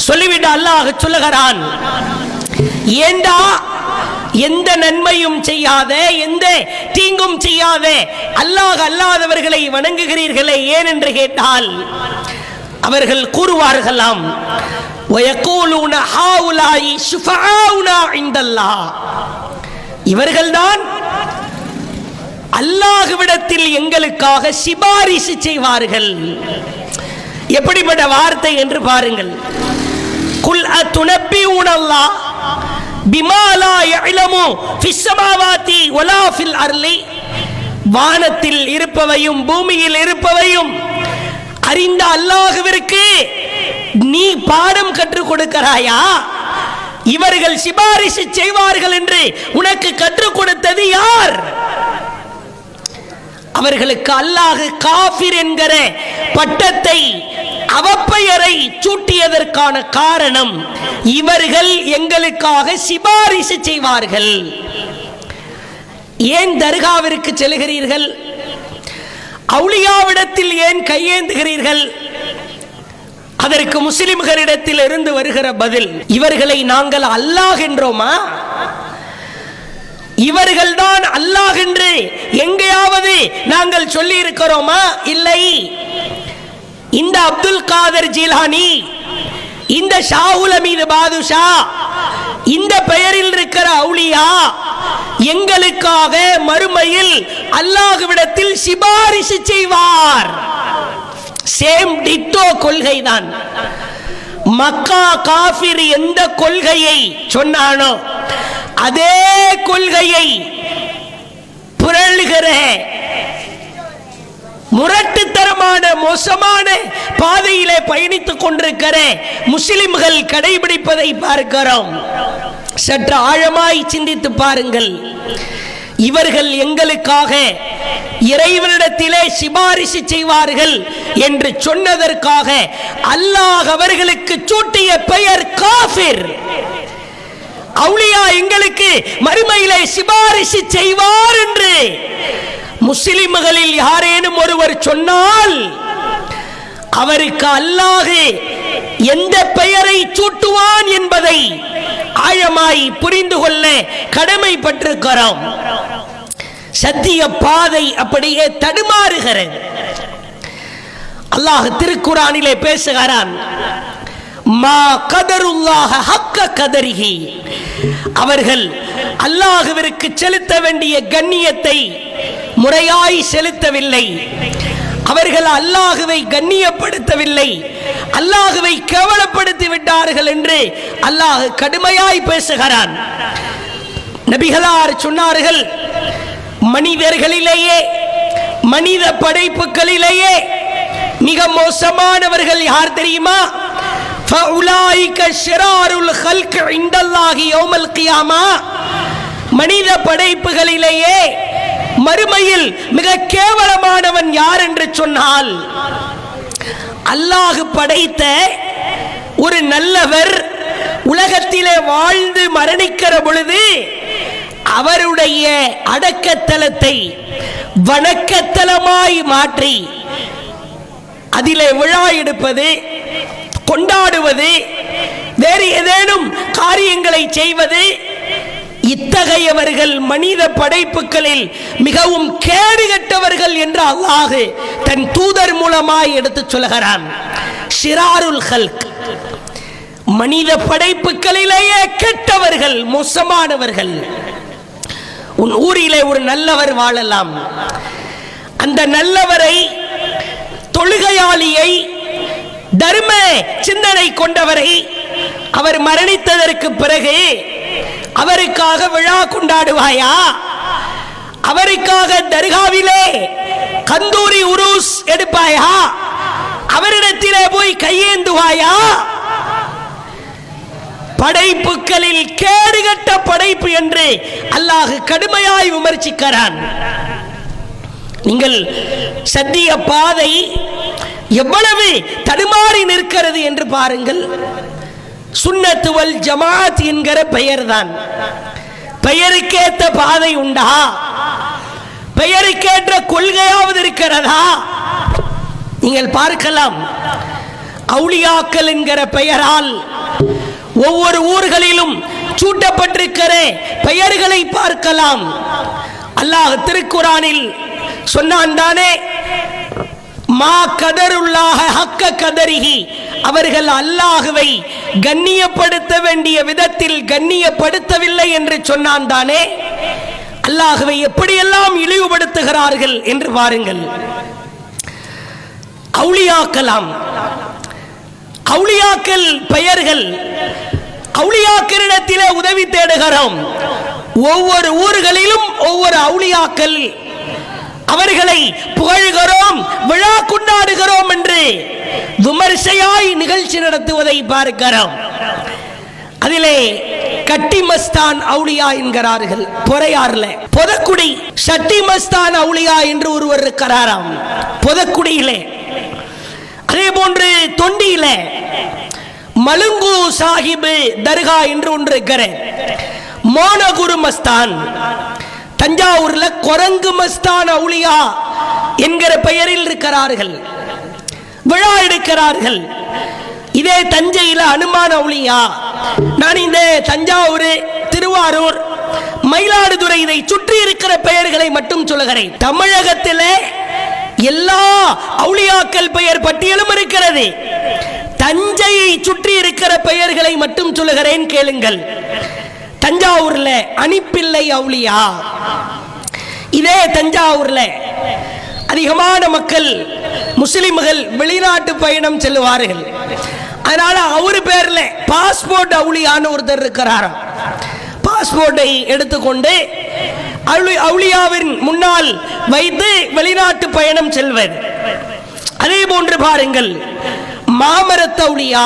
சொல்லிவிட்டு அல்லாஹ் சொல்லுகிறான், ஏண்டா எந்த நன்மையும் செய்யாத, எந்த தீங்கும் செய்யாத அல்லாஹ் அல்லாதவர்களை வணங்குகிறீர்களே ஏன் என்று கேட்டால் அவர்கள் கூறுவார்களாம், வயகூலுன ஹாஉலாஇ ஷுஃபஆஉனா இன்தல்லாஹ், இவர்கள்தான் அல்லாஹ்விடத்தில் எங்களுக்காக சிபாரிசு செய்வார்கள். எப்படிப்பட்ட வார்த்தை என்று பாருங்கள். குல் அத்துனப்பிஊனல்லாஹ் பிமா லா யஅலமு ஃபிஸ் ஸமாவாதி வலா ஃபில் அர்லி, வானத்தில் இருப்பவையும் பூமியில் இருப்பவையும் அறிந்த அல்லாஹ்விற்கு நீ பாடம் கற்றுக் கொடுக்கிறாயா? இவர்கள் சிபாரிசு செய்வார்கள் என்று உனக்கு கற்றுக் கொடுத்தது யார்? அவர்களுக்கு அல்லாஹ் காஃபிர் என்கிற பட்டத்தை, அவப்பெயரை சூட்டியதற்கான காரணம் இவர்கள் எங்களுக்காக சிபாரிசு செய்வார்கள். ஏன் தர்காவிற்கு செல்கிறீர்கள்? அவுலியாவிடத்தில் ஏன் கையேந்துகிறீர்கள்? அதற்கு முஸ்லிம்களிடத்தில் இருந்து வருகிற பதில், இவர்களை நாங்கள் அல்லாஹ் என்றோமா? இவர்கள்தான் அல்லாஹ் என்று எங்கேயாவது நாங்கள் சொல்லி இருக்கிறோமா? இல்லை. இந்த அப்துல் காதர் ஜீலானி, இந்த ஷாஹுல் அமீது பாதுஷா, இந்த பெயரில் இருக்கிற அவுலியா எங்களுக்காக மறுமையில் அல்லாஹ்விடத்தில் சிபாரிசு செய்வார். சேம் டிட்டோ கொள்கை தான். மக்கா காஃபிர் எந்த கொள்கையை சொன்னானோ அதே கொள்கையை புரளுகிற முரட்டுத்தரமான மோசமான பாதையிலே பயணித்துக் கொண்டிருக்கிற முஸ்லிம்கள் கடைபிடிப்பதை பார்க்கிறோம். சற்று ஆழமாய் சிந்தித்து பாருங்கள். இவர்கள் எங்களுக்காக இறைவனிடத்திலே சிபாரிசு செய்வார்கள் என்று சொன்னதற்காக அல்லாஹ் அவர்களுக்கு சூட்டிய பெயர் காஃபிர். அவுலியா எங்களுக்கு மறுமையிலே சிபாரிசு செய்வார் என்று முஸ்லிம்களில் யாரேனும் ஒருவர் சொன்னால் அவருக்கு அல்லாஹ் எந்த பெயரை சூட்டுவான் என்பதை ஆழமாய் புரிந்து கொள்ள கடமைப்பட்டிருக்கிறோம். சத்திய பாதை அப்படியே தடுமாறுகிறது. அல்லாஹ் திருக்குர்ஆனிலே பேசுகிறான், மா கதருல்லாஹ ஹக்க கதரிஹி, அவர்கள் அல்லாஹ்விற்கு செலுத்த வேண்டிய கண்ணியத்தை முறையாய் செலுத்தவில்லை. அவர்கள் அல்லாஹ்வை கண்ணியப்படுத்தவில்லை, அல்லாஹ்வை கேவலப்படுத்தி விட்டார்கள் என்று அல்லாஹ் கடுமையாய் பேசுகிறான். நபிகளார் சொன்னார்கள், மனிதர்களிலேயே, மனித படைப்புகளிலேயே மிக மோசமானவர்கள் யார் தெரியுமா? ஃபஉலாயிக ஷிராருல் ஹல்க் இன்தல்லாஹி யௌமல் கியாமா, மனித படைப்புகளிலேயே மறுமையில் மிக கேவலமானவன் யார் என்று சொன்னால், அல்லாஹ் படைத்த ஒரு நல்லவர் உலகத்திலே வாழ்ந்து மரணிக்கிற பொழுது அவருடைய அடக்கத்தலத்தை வணக்கத்தலமாய் மாற்றி அதிலே விழா எடுப்பது, கொண்டாடுவது, வேறு ஏதேனும் காரியங்களை செய்வது, இத்தகையவர்கள் மனித படைப்புகளில் மிகவும் கேடுகட்டவர்கள் என்று அல்லாஹ் தன் தூதர் மூலமாய் எடுத்து சொல்கிறான். ஷிராருல் ஹல்க், மனித படைப்புகளிலேயே கெட்டவர்கள், மோசமானவர்கள். உன் ஊரிலே ஒரு நல்லவர் வாழலாம். அந்த நல்லவரை, தொழுகையாளியை, தர்ம சிந்தனை கொண்டவரை அவர் மரணித்ததற்கு பிறகு அவருக்காக விழா கொண்டாடுவாயா? அவருக்காக தர்காவிலே கந்தூரி உருஸ் எடுப்பாயா? அவரிடத்திலே போய் கையேந்துவாயா? படைப்புகளில் கேடுகட்ட படைப்பு என்று அல்லாஹ் கடுமையாய் விமர்சிக்கிறான். நீங்கள் சத்திய பாதை எவ்வளவு தடுமாறி நிற்கிறது என்று பாருங்கள். சுன்னத் வல் ஜமாத் என்கிற பெயர்தான். பெயருக்கேற்ற பாதை உண்டா? பெயருக்கேற்ற கொள்கையாவது இருக்கிறதா? நீங்கள் பார்க்கலாம், அவுலியாக்கள் என்கிற பெயரால் ஒவ்வொரு ஊர்களிலும் சூட்டப்பட்டிருக்கிற பெயர்களை பார்க்கலாம். அல்லாஹ் திருக்குரானில் சொன்னான் தானே, மா கதருல்லாஹ ஹக்க கதரிஹி, அவர்கள் அல்லாஹுவை கண்ணியப்படுத்த வேண்டிய விதத்தில் கண்ணியப்படுத்தவில்லை என்று சொன்னான் தானே. அல்லாஹுவை எப்படியெல்லாம் இழிவுபடுத்துகிறார்கள் என்று பாருங்கள். அவுலியாக்கலாம், அவுலியாக்கள் பெயர்கள், அவுலியாக்களிடத்திலே உதவி தேடுகிறோம். ஒவ்வொரு ஊர்களிலும் ஒவ்வொரு அவுலியாக்கள், அவர்களை புகழ்கிறோம், விழா கொண்டாடுகிறோம் என்று விமர்சையாய் நிகழ்ச்சி நடத்துவதை பார்க்கிறோம். அதிலே கட்டிமஸ்தான் அவுலியா என்கிறார்கள். பொறையாறுல பொதக்குடி சட்டிமஸ்தான் அவுலியா என்று ஒருவர் இருக்கிறாராம், பொதக்குடியிலே. அதே போன்று தொண்டியில மலுங்கு சாஹிப் தர்கா என்று ஒன்று இருக்கிற மோனகுரு மஸ்தான். தஞ்சாவூர்ல கொரங்கு மஸ்தான் அவுலியா என்கிற பெயரில் இருக்கிறார்கள், விழா எடுக்கிறார்கள். இதே தஞ்சையில் அனுமான அவுலியா. நான் இந்த தஞ்சாவூர், திருவாரூர், மயிலாடுதுறை இதை சுற்றி இருக்கிற பெயர்களை மட்டும் சொல்லுகிறேன். தமிழகத்தில் எல்லா அவுலியாக்கள் பெயர் பட்டியலும் இருக்கிறது. தஞ்சையை சுற்றி இருக்கிற பெயர்களை மட்டும் சொல்லுகிறேன், கேளுங்கள். தஞ்சாவூர்ல அணிப்பிள்ளை அவுலியா. இதே தஞ்சாவூர்ல அதிகமான மக்கள் முஸ்லிம்கள் வெளிநாட்டு பயணம் செல்வார்கள். அதனால அவரு பேர்ல பாஸ்போர்ட் அவுலியான்னு ஒருத்தர் இருக்கிறார். பாஸ்போர்ட்டை எடுத்துக்கொண்டு அவுலியாவின் முன்னால் வைத்து வெளிநாட்டு பயணம் செல்வர். அதே போன்று பாருங்கள், மாமரத் அவுலியா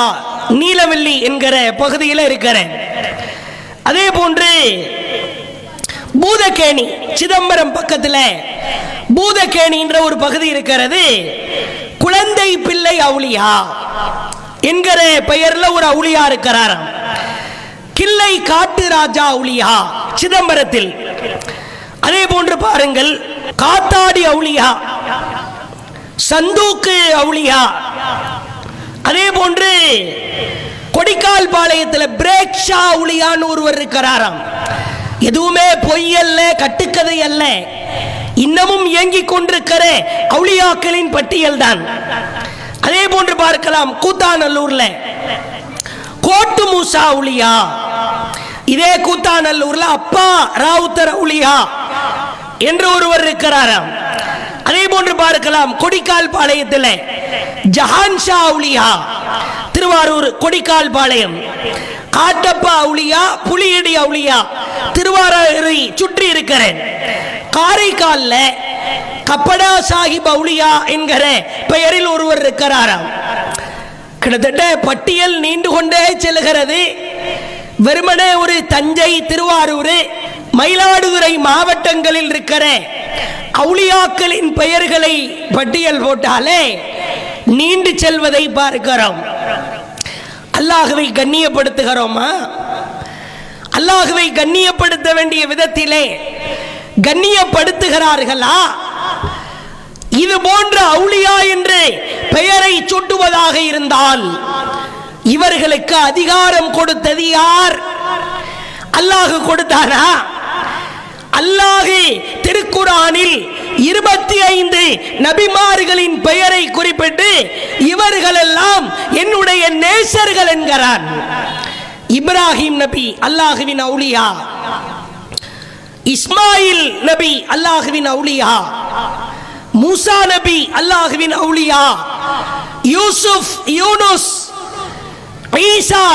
நீலவல்லி என்கிற பகுதியில் இருக்கிற. அதே போன்று பூதகேணி, சிதம்பரம் பக்கத்தில் பூதகேணி என்ற ஒரு பகுதி இருக்கிறது. குழந்தை பிள்ளை அவுலியா என்கிற பெயர்ல ஒரு அவுலியா இருக்கிறார். கிள்ளை காட்டு ராஜா அவுலியா சிதம்பரத்தில். அதே போன்று பாருங்கள், காத்தாடி அவுலியா, சந்தூக்கு அவுலியா. அதே போன்று கொடிக்கால் பாளையத்தில் பிரேக்ஷா அவுலியான்னு ஒருவர் இருக்கிறாராம். எதுவுமே பொய் அல்ல, கட்டுக்கதை அல்ல, இன்னமும் இயங்கிக் கொண்டிருக்கிற அவுலியாக்களின் பட்டியல் தான். அதே போன்று பார்க்கலாம், கூத்தாநல்லூர்ல கோட்டு மூசா அவுலியா. இதே கூத்தாநல்லூர்ல அப்பா ராவுத்தர் அவுலியா என்று ஒருவர் இருக்கிறாராம். அதே போன்று பார்க்கலாம், கொடிக்கால் பாளையத்தில் ஜஹான்ஷா அவுலியா, திருவாரூர் கொடிக்கால் பாளையம். காட்டப்பா அவுலியா, புலியடி அவுலியா திருவாரூரை சுற்றி இருக்கிறேன். காரைக்கால்ல கப்படா சாஹிப் அவுலியா என்கிற பெயரில் ஒருவர் இருக்கிறாராம். கிட்டத்தட்ட பட்டியல் நீண்டு கொண்டே செல்கிறது. வெறுமனே ஒரு தஞ்சை, திருவாரூர், மயிலாடுதுறை மாவட்டங்களில் இருக்கிற அவுலியாக்களின் பெயர்களை பட்டியல் போட்டாலே நீண்டு செல்வதை பார்க்கிறோம். அல்லாஹ்வை கண்ணியப்படுத்துகிறோமா? அல்லாஹ்வை கண்ணியப்படுத்த வேண்டிய விதத்திலே கண்ணியப்படுத்துகிறார்களா? இது போன்ற அவுலியா என்று பெயரை சூட்டுவதாக இருந்தால் இவர்களுக்கு அதிகாரம் கொடுத்தது யார்? அல்லாஹ் கொடுத்தானா? அல்லாஹ் திருக்குர்ஆனில் 25 நபிமார்களின் பெயரை குறிப்பிட்டு இவர்களெல்லாம் என்னுடைய நேசர்கள் என்கிறான். இப்ராஹிம் நபி அல்லாஹ்வின் அவுலியா, இஸ்மாயில் நபி அல்லாஹ்வின் அவுலியா, மூசா நபி அல்லாஹ்வின் அவுலியா, யூசுப், யூனுஸ், ஈசா,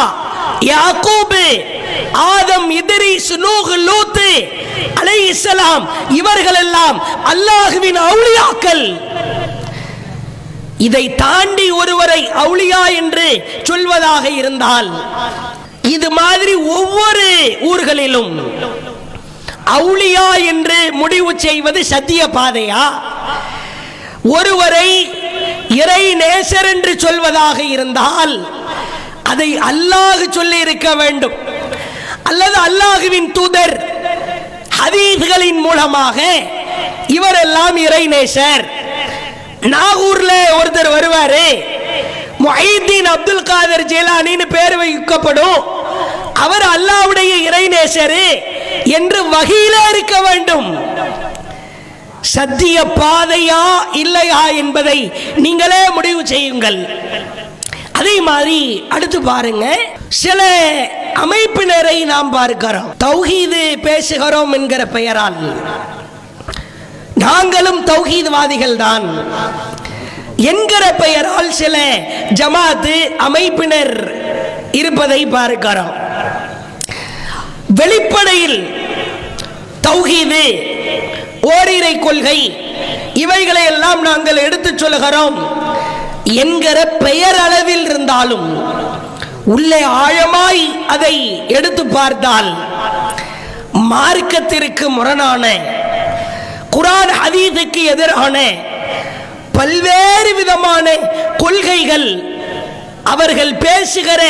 யாக்கூப், ஆதம், இத்ரீஸ், நூஹ், லூத் அலைஹிஸ்ஸலாம் இவர்கள் எல்லாம் அல்லாஹ்வின் அவுலியாக்கள். இதை தாண்டி ஒருவரை அவுலியா என்று சொல்வதாக இருந்தால் இது மாதிரி ஒவ்வொரு ஊர்களிலும் அவுலியா என்று முடிவு செய்வது சத்திய பாதையா? ஒருவரை இறை நேசர் என்று சொல்வதாக இருந்தால் அதை அல்லாஹ் சொல்லி இருக்க வேண்டும், அல்லது அல்லாஹுவின் தூதர் ஹதீஸ்களின் மூலமாக இவரெல்லாம் இறை நேசர். நாகூர்ல ஒருத்தர் வருவாரு, முஹைதீன் அப்துல் காதர் ஜிலானின்னு பேர் வைக்கப்படும், அவர் அல்லாஹ்வுடைய இறை நேசர் என்று வகையில இருக்க வேண்டும். சத்திய பாதையா இல்லையா என்பதை நீங்களே முடிவு செய்யுங்கள். அதே மாதிரி அடுத்து பாருங்க, சில அமைப்பினரை நாம் பார்க்கிறோம். தௌஹீது பேசுகிறோம் என்கிற பெயரால் நாங்களும் தௌஹீத்வாதிகள் தான் என்கிற பெயரால் சில ஜமாத்து அமைப்பினர் இருப்பதை பார்க்கிறோம். வெளிப்படையில் தௌஹீது, ஓரிரை கொள்கை இவைகளை எல்லாம் நாங்கள் எடுத்துச் சொல்கிறோம் என்கிற பெயர் அளவில் இருந்தாலும் உள்ளே ஆழமாய் அதை எடுத்து பார்த்தால் மார்க்கத்திற்கு முரணான, குர்ஆன் ஹதீஸுக்கு எதிரான பல்வேறு விதமான கொள்கைகள் அவர்கள் பேசுகிற,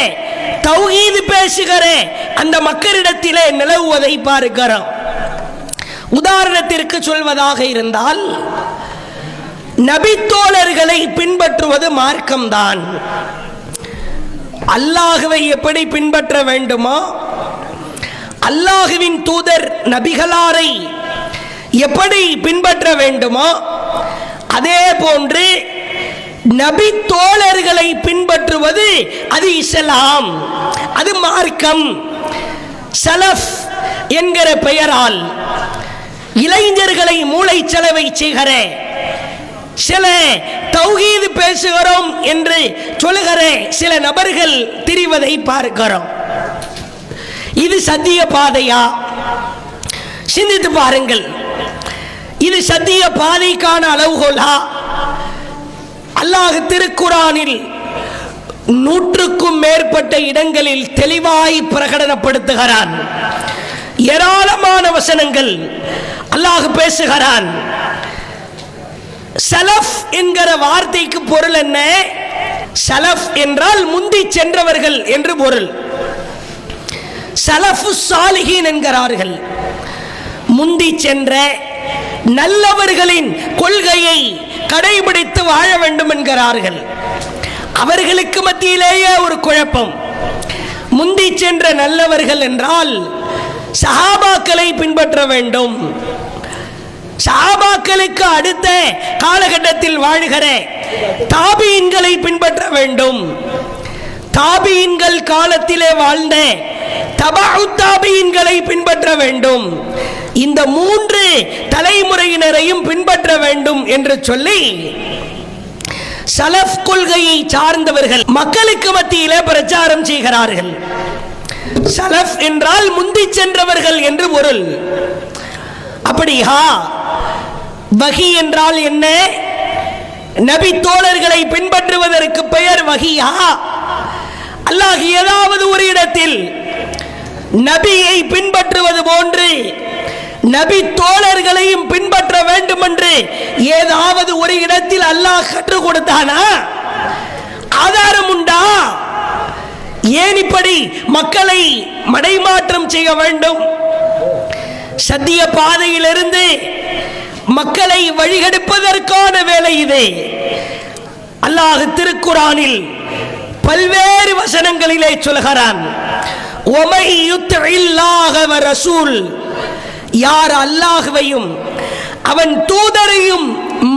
தௌஹீது பேசுகிற அந்த மக்களிடத்திலே நிலவுவதை பார்க்கிறோம். உதாரணத்திற்கு சொல்வதாக இருந்தால், நபித்தோழர்களை பின்பற்றுவது மார்க்கம்தான். அல்லாஹுவை எப்படி பின்பற்ற வேண்டுமோ, அல்லாஹுவின் தூதர் நபிகளாரை எப்படி பின்பற்ற வேண்டுமோ அதே போன்று நபி தோழர்களை பின்பற்றுவது அது இஸ்லாம், அது மார்க்கம். சலஃப் என்கிற பெயரால் இளைஞர்களை மூளைச்சலவை செய்கிற, சில தௌஹீது பேசுகிறோம் என்று சொல்லுகிற சில நபர்கள் திரிவதை பார்க்கிறோம். இது சத்திய பாதையா? சிந்தித்து பாருங்கள். இது சத்திய பாதைக்கான அளவுகோலா? அல்லாஹ் திருக்குர்ஆனில் 100க்கும் மேற்பட்ட இடங்களில் தெளிவாய் பிரகடனப்படுத்துகிறான். ஏராளமான வசனங்கள் அல்லாஹ் பேசுகிறான். சலஃப் என்கிற வார்த்தைக்கு பொருள் என்ன? சலஃப் என்றால் முந்தி சென்றவர்கள் என்று பொருள். சலஃபு சாலிஹீன் என்கிறார்கள். முந்தி சென்ற நல்லவர்களின் கொள்கையை கடைபிடித்து வாழ வேண்டும் என்கிறார்கள். அவர்களுக்கு மத்தியிலேயே ஒரு குழப்பம். முந்தி சென்ற நல்லவர்கள் என்றால் சஹாபாக்களை பின்பற்ற வேண்டும். சஹாபாக்களுக்கு அடுத்த காலகட்டத்தில் வாழ்கிற தாபீன்களை பின்பற்ற வேண்டும். தாபீன்கள் காலத்திலே வாழ்ந்த தபஉ தாபீன்களை பின்பற்ற வேண்டும். இந்த 3 தலைமுறையினரையும் பின்பற்ற வேண்டும் என்று சொல்லி சலஃப் கொள்கையை சார்ந்தவர்கள் மக்களுக்கு மத்தியிலே பிரச்சாரம் செய்கிறார்கள். சலஃப் என்றால் முந்தி சென்றவர்கள் என்று பொருள். அப்படியா? வஹி என்றால் என்ன? நபி தோழர்களை பின்பற்றுவதற்கு பெயர் வஹியா? அல்லாஹ் ஏதாவது ஒரு இடத்தில் நபியை பின்பற்றுவது போன்று நபி தோழர்களையும் பின்பற்ற வேண்டும் என்று ஏதாவது ஒரு இடத்தில் அல்லாஹ் கற்றுக் கொடுத்தானா? ஆதாரம் உண்டா? ஏன் இப்படி மக்களை மடைமாற்றம் செய்ய வேண்டும்? சத்திய பாதையிலிருந்து மக்களை வழிகெடுப்பதற்கான வேலை இது. அல்லாஹ் திருக்குர்ஆனில் பல்வேறு வசனங்களிலே சொல்கிறான், ஒமை யுத்இல்லாஹ வ ரசூல், யார் அல்லாஹ்வையும் அவன் தூதரையும்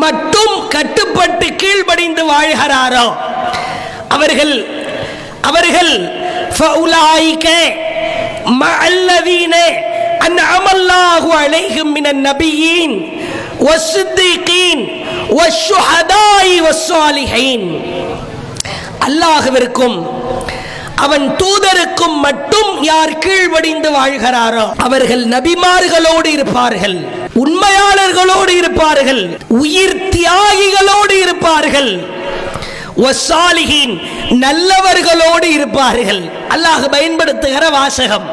மட்டும் கட்டுப்பட்டு கீழ்ப்படிந்து வாழ்கிறாரோ அவர்கள் ஃபஉலாயிக மஅல்லதீன அன்அமல்லாஹு அலைஹிம் மினன் நபியீன் வஸ்ஸித்தீகீன் வஷ்ஷுஹதாஇ வஸ்ஸாலிஹீன். அல்லாஹ்விற்கும் அவன் தூதருக்கும் மட்டும் யார் கீழ்ப்படிந்து வாழ்கிறாரோ அவர்கள் நபிமார்களோடு இருப்பார்கள், உண்மையாளர்களோடு இருப்பார்கள், உயிர் தியாகிகளோடு இருப்பார்கள், வஸ்ஸாலிஹீன் நல்லவர்களோடு இருப்பார்கள். அல்லாஹ் பயன்படுத்துகிற வாசகம்.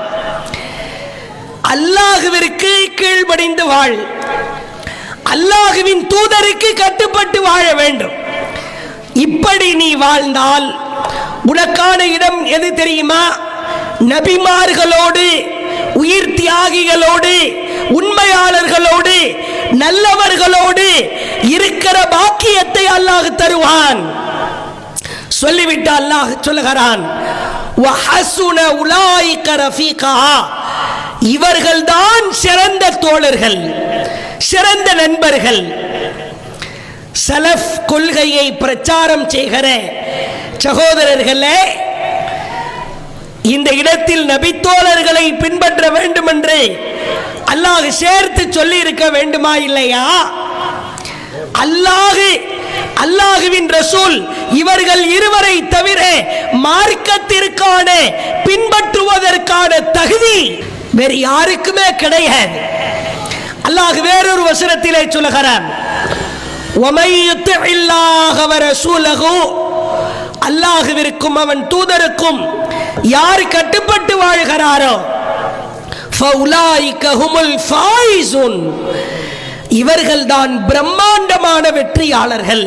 அல்லாஹ்விற்கு கீழ்ப்படிந்து வாழ், அல்லாஹ்வின் தூதருக்கு கட்டுப்பட்டு வாழ வேண்டும். இப்படி நீ வாழ்ந்தால் உனக்கான இடம் எது தெரியுமா? நபிமார்களோடு, உயிர் தியாகிகளோடு, உண்மையாளர்களோடு, நல்லவர்களோடு இருக்கிற பாக்கியத்தை அல்லாஹ் தருவான். சொல்லிவிட்டு அல்லாஹ் சொல்லுகிறான், வஹஸுன உலாயிக ரஃபீகா, இவர்கள்தான் சிறந்த தோழர்கள், சிறந்த நண்பர்கள். சலஃப் கொள்கையை பிரச்சாரம் செய்கிற சகோதரர்களே, இந்த இடத்தில் நபித்தோழர்களை பின்பற்ற வேண்டும் என்று அல்லாஹ் சேர்த்து சொல்லி இருக்க வேண்டுமா இல்லையா? அல்லாஹுவின் ரசூல் இவர்கள் இருவரை தவிர மார்க்கத்திற்கான பின்பற்றுவதற்கான தகுதி வேறு யாருக்குமே கிடையாது. அல்லாஹ் வேறொரு வசனத்திலே சொல்லுகிறான், وَمَن يُطِعِ اللَّهَ وَرَسُولَهُ, அல்லாஹ்விற்கும் அவன் தூதருக்கும் யார் கட்டுப்பட்டு வாழ்கிறாரோ فَأُولَٰئِكَ هُمُ الْفَائِزُونَ, இவர்கள்தான் பிரம்மாண்டமான வெற்றியாளர்கள்.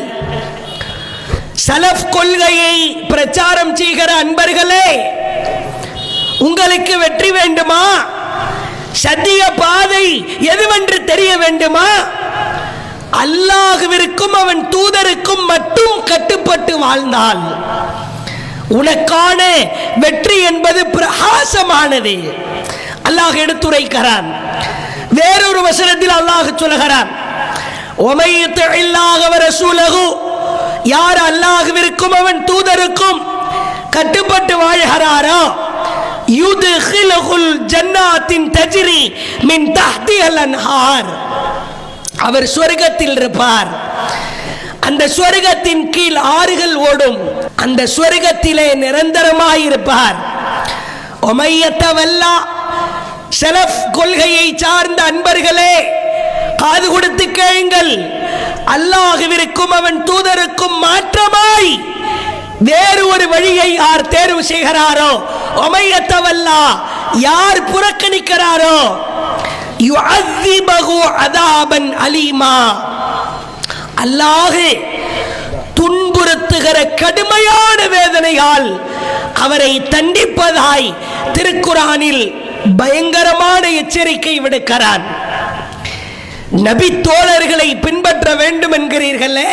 சலஃப் கொள்கையை பிரச்சாரம் செய்கிற அன்பர்களே, உங்களுக்கு வெற்றி வேண்டுமா? சத்திய பாதை எதுவென்று தெரிய வேண்டுமா? அல்லாஹ்விற்கும் அவன் தூதருக்கும் மட்டும் கட்டுப்பட்டு வாழ்ந்தால் உனக்கான வெற்றி என்பது பிரகாசமானது. அல்லாஹ் எடுத்துரைக்கிறான். வேறொரு வசனத்தில் அல்லாஹ் சொல்லுகிறான், وَمَن يُطِعِ اللَّهَ وَرَسُولَهُ, யார் அல்லாஹ்விற்கும் அவன் தூதருக்கும் கட்டுப்பட்டு வாழ்கிறாரோ யுத்கிலுல் ஜன்னாத்தின் தஜ்ரி மின் தஹ்திஹல் அன்ஹார், அவர் சொர்க்கத்தில் இருப்பார். அந்த சொர்க்கத்தின் கீழ் ஆறுகள் ஓடும். அந்த சொர்க்கத்திலே நிரந்தரமாயிருப்பார். ஒமையத்தவல்லா, ஸலஃப் கொள்கையை சார்ந்த அன்பர்களே காது கொடுத்து கேளுங்கள். அல்லாஹ்விற்கும் அவன் தூதருக்கும் மாற்றமாய் வேறு ஒரு வழியை யார் தேர்வு செய்கிறாரோ, ஒமையத்தவல்லா, யார் புறக்கணிக்கிறாரோ, யுஅذிபஹு அதாபன் அலீமா, அல்லாஹ் துன்புறுத்துகிற கடுமையான வேதனையால் அவரை தண்டிப்பதாய் திருக்குரானில் பயங்கரமான எச்சரிக்கை விடுக்கிறான். நபி தோழர்களை பின்பற்ற வேண்டும் என்கிறீர்களே,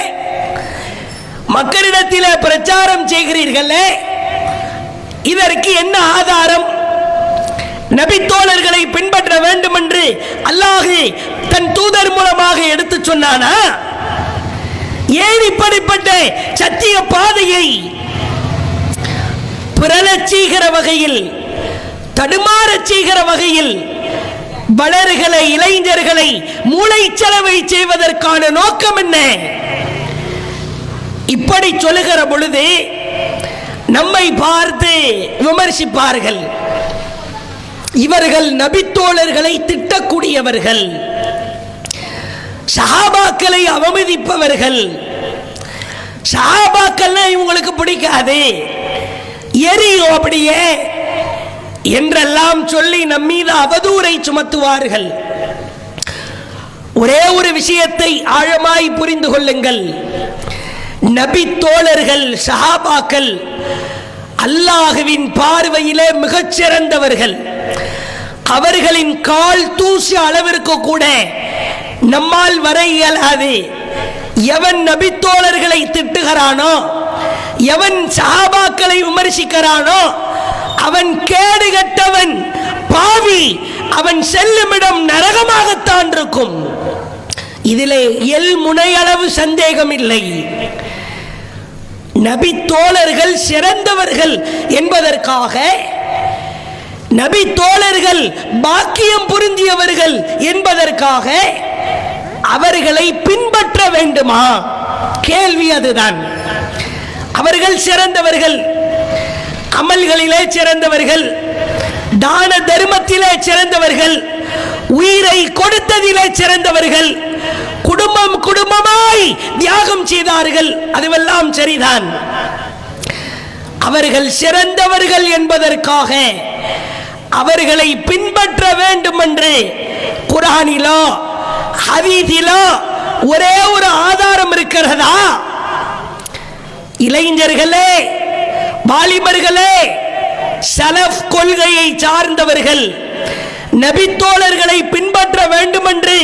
மக்களிடத்திலே பிரச்சாரம் செய்கிறீர்களே, இதற்கு என்ன ஆதாரம்? நபி தோழர்களை பின்பற்ற வேண்டும் என்று அல்லாஹ் தன் தூதர் மூலமாக எடுத்து சொன்னானா? ஏன் இப்படிப்பட்ட சத்திய பாதையை பிரளச் செய்கிற வகையில், தடுமாறச் செய்கிற வகையில் வளர்கிற இளைஞர்களை மூளைச்சலவை செய்வதற்கான நோக்கம் என்ன? இப்படி சொல்லுகிற பொழுது நம்மை பார்த்து விமர்சிப்பார்கள். இவர்கள் நபித்தோழர்களை திட்டக்கூடியவர்கள், சஹாபாக்களை அவமதிப்பவர்கள், சஹாபாக்கள் இவங்களுக்கு பிடிக்காது, எரியோ அப்படியே என்றெல்லாம் சொல்லி நம்மீது அவதூறை சுமத்துவார்கள். ஒரே ஒரு விஷயத்தை ஆழமாய் புரிந்து கொள்ளுங்கள். நபி தோழர்கள், சஹாபாக்கள் அல்லாஹ்வின் பார்வையிலே மிகச்சிறந்தவர்கள். அவர்களின் கால் தூசி அளவிற்கு கூட நம்மால் வர இயலாது. எவன் நபி தோழர்களை திட்டுகிறானோ, எவன் சஹாபாக்களை விமர்சிக்கிறானோ அவன் கேடுகட்டவன், பாவி, அவன் செல்லுமிடம் நரகமாகத்தான் இருக்கும். இதிலே எல் முனையளவு சந்தேகம் இல்லை. நபி தோழர்கள் சிறந்தவர்கள் என்பதற்காக, நபி தோழர்கள் பாக்கியம் பொருந்தியவர்கள் என்பதற்காக அவர்களை பின்பற்ற வேண்டுமா? கேள்வி அதுதான். அவர்கள் சிறந்தவர்கள், அமல்களிலே சிறந்தவர்கள், தான தர்மத்திலே சிறந்தவர்கள், உயிரை கொடுத்ததிலே சிறந்தவர்கள், குடும்பம் குடும்பமாய் தியாகம் செய்தார்கள், அதுவெல்லாம் சரிதான். அவர்கள் சிறந்தவர்கள் என்பதற்காக அவர்களை பின்பற்ற வேண்டும் என்று குர்ஆனிலோ ஹதீஸிலோ ஒரே ஒரு ஆதாரம் இருக்கிறதா? இளைஞர்களே, வாலிபர்களே, சலஃப் கொள்கையை சார்ந்தவர்கள் நபித்தோழர்களை பின்பற்ற வேண்டும் என்று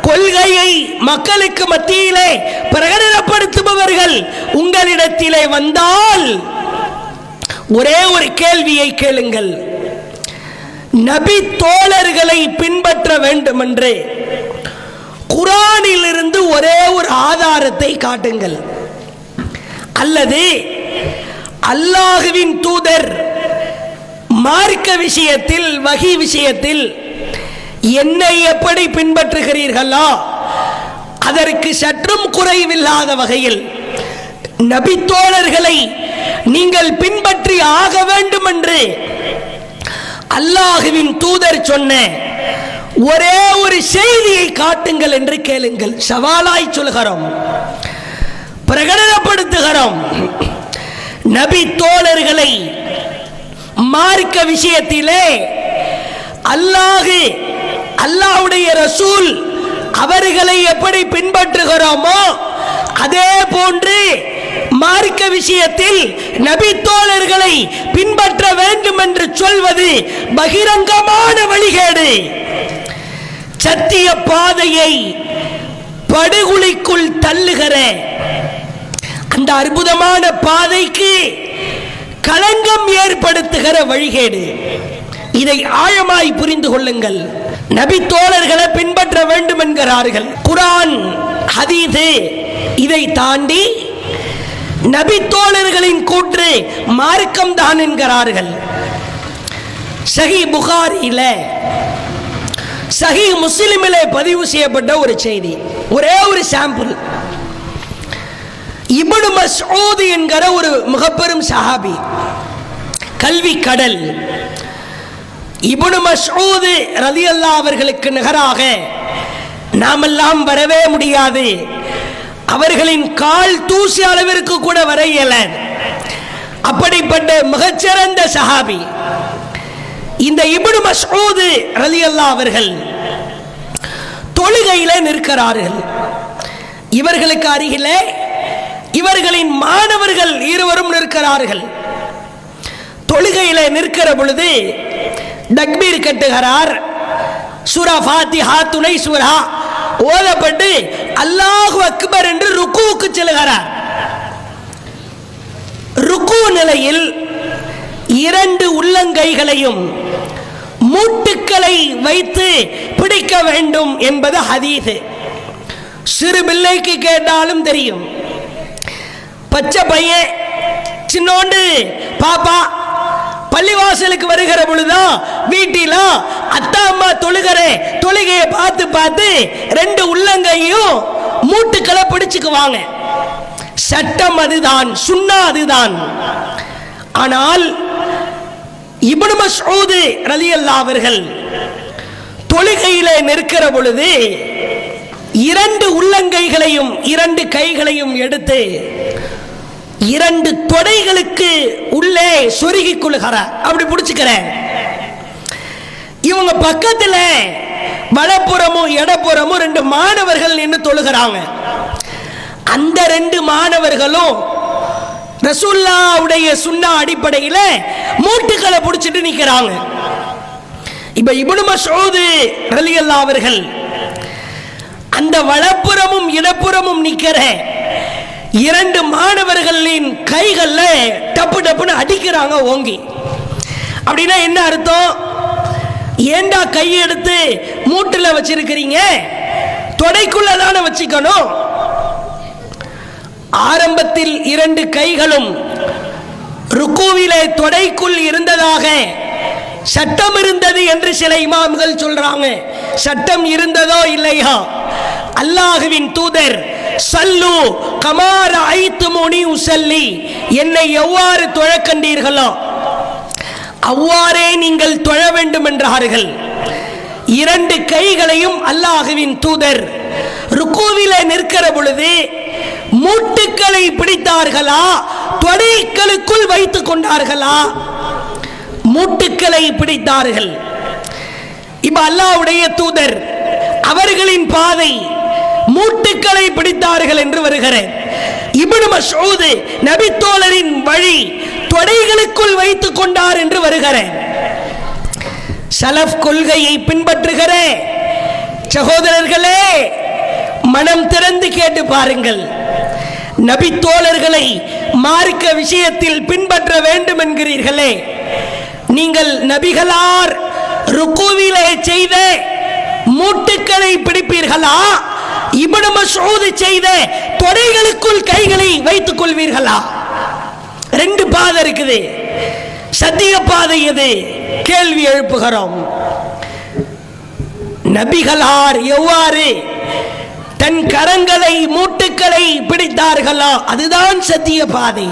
கொள்கையை மக்களுக்கு மத்தியிலே பிரகடனப்படுத்துபவர்கள் உங்களிடத்திலே வந்தால் ஒரே ஒரு கேள்வியை கேளுங்கள். நபி தோழர்களை பின்பற்ற வேண்டும் என்று குர்ஆனில் இருந்து ஒரே ஒரு ஆதாரத்தை காட்டுங்கள். அல்லது அல்லாஹ்வின் தூதர் மார்க்க விஷயத்தில், வஹி விஷயத்தில் என்னை எப்படி பின்பற்றுகிறீர்களோ அதற்கு சற்றும் குறைவில்லாத வகையில் நபி தோழர்களை நீங்கள் பின்பற்றி ஆக வேண்டும் என்று அல்லாஹ்வின் தூதர் சொன்ன ஒரே ஒரு செய்தியை காட்டுங்கள் என்று கேளுங்கள். சவாலாய் சொல்கிறோம், பிரகடனப்படுத்துகிறோம். நபி தோழர்களை மார்க்க விஷயத்திலே அல்லாஹ்வுடைய ரசூல் அவர்களை எப்படி பின்பற்றுகிறோமோ அதே போன்று மார்க்க விஷயத்தில் நபி தோழர்களை பின்பற்ற வேண்டும் என்று சொல்வது பகிரங்கமான வழிகேடு. சத்திய பாதையை படுகுழிக்குள் தள்ளுகிற அந்த அற்புதமான பாதைக்கு களங்கம் ஏற்படுத்துகிற வழிகேடு. இதை ஆழமாய் புரிந்து கொள்ளுங்கள். நபி தோழர்களை பின்பற்ற வேண்டும் என்கிறார்கள். குர்ஆன், ஹதீஸ் இதை தாண்டி நபி தோழர்களின் கூற்று மார்க்கம் தான் என்கிறார்கள். சஹீஹ் புகாரியில, சஹீஹ் முஸ்லிமிலே பதிவு செய்யப்பட்ட ஒரு செய்தி, ஒரே ஒரு சாம்பிள். இப்னு மஸ்ஊத் என்கிற ஒரு மிகப்பெரும் சஹாபி, கல்வி கடல். இப்னு மஸ்ஊத் ரலியல்லாஹு அவர்களுக்கு நிகராக நாமெல்லாம் வரவே முடியாது. அவர்களின் கால் தூசி அளவிற்கு கூட வர இயல. அப்படிப்பட்ட மிகச்சிறந்த சஹாபி இந்த இப்னு மஸ்ஊத் ரலியல்லாஹு அவர்கள் தொழுகையிலே நிற்கிறார்கள். இவர்களுக்கு அருகிலே இவர்களின் மாணவர்கள் இருவரும் நிற்கிறார்கள். தொழுகையிலே நிற்கிற பொழுது தக்பீர் கட்டுகிறார். சூரா ஃபாத்திஹா, துணை சூரா ஓதப்பட்டு அல்லாஹு அக்பர் என்று ருக்குவுக்கு செல்கிறார். ருக்கு நிலையில் இரண்டு உள்ளங்கைகளையும் மூட்டுக்களை வைத்து பிடிக்க வேண்டும் என்பது ஹதீஸ். சிறு பிள்ளைக்கு கேட்டாலும் தெரியும். பச்சை பையன், சின்னோண்டு பாப்பா பள்ளிவாசலுக்கு வருகிற பொழுதுதான் வீட்டில அத்தா அம்மா தொழுகையை பார்த்து பார்த்து ரெண்டு உள்ளங்கையும் மூட்டுக்களை பிடிச்சுக்குவாங்க. சட்டம் அதுதான், சுன்னா அதுதான். ஆனால் இப்னு மஸ்ஊத் ரலியல்லாஹு அவர்கள் தொழுகையிலே நிற்கிற பொழுது இரண்டு உள்ளங்கைகளையும் இரண்டு கைகளையும் எடுத்து இரண்டு தொடைகளுக்கு உள்ளே சொருகிக் கொள்கிறார். அப்படி பிடிச்சுக்கிறேன். இவங்க பக்கத்தில் வலப்புறமும் இடப்புறமும் ரெண்டு மாணவர்கள் நின்று தொழுகிறாங்க. அந்த ரெண்டு மாணவர்களும் ரசூலுல்லாஹ்வுடைய சுன்னா அடிப்படையில் மூட்டுக்களை பிடிச்சிட்டு நிற்கிறாங்க. இப்ப இப்னு மஸ்ஊத் ரலியல்லாஹு அவர்கள் அந்த வலப்புறமும் இடப்புறமும் நிற்கிற 2 மாணவர்களின் கைகள்ல டப்பு டப்புன்னு அடிக்கிறாங்க ஓங்கி. அப்படின்னா என்ன அர்த்தம்? ஏண்டா கையை எடுத்து மூட்டுல வச்சிருக்கிறீங்க, தொடைக்குள்ளதான வச்சுக்கணும். ஆரம்பத்தில் 2 கைகளும் ருக்குவிலே தொடைக்குள் இருந்ததாக சட்டம் இருந்தது என்று சில இமாம்கள் சொல்றாங்க. சட்டம் இருந்ததோ இல்லையா, அல்லாஹ்வின் தூதர் சல்லு கமார ஐத்துமுனி உசல்லி, என்னை எவ்வாறு தொழ கண்டீர்களோ அவ்வாறே நீங்கள் தொழ வேண்டும் என்றார்கள். 2 கைகளையும் அல்லாஹ்வின் தூதர் ருக்குவிலே நிற்கிற பொழுது மூட்டுக்களை பிடித்தார்களா, தொடைகளுக்குள் வைத்துக் கொண்டார்களா? மூட்டுக்களை பிடித்தார்கள். இப்ப அல்லாஹ்வுடைய தூதர் அவர்களின் பாதை மூட்டுக்களை பிடித்தார்கள் என்று வருகிறது. இப்னு மஸ்ஊத் நபி தோழரின் வழி தொடைகளுக்குள் வைத்துக் கொண்டார் என்று வருகிறது. சலஃப் கொள்கையை பின்பற்றுகிற சகோதரர்களே, மனம் திறந்து கேட்டு பாருங்கள். நபி தோழர்களை மார்க்க விஷயத்தில் பின்பற்ற வேண்டும் என்கிறீர்களே, நீங்கள் நபிகளார் ருக்குவிலே செய்த மூட்டுக்களை பிடிப்பீர்களா, இப்னு மஸ்ஊத் செய்த தொடைகளுக்குள் கைகளை வைத்துக் கொள்வீர்களா? 2 பாதை இருக்குது. சத்திய பாதை எது? கேள்வி எழுப்புகிறோம். நபிகளார் எவ்வாறு தன் கரங்களை மூட்டுக்களை பிடித்தார்களோ அதுதான் சத்திய பாதை.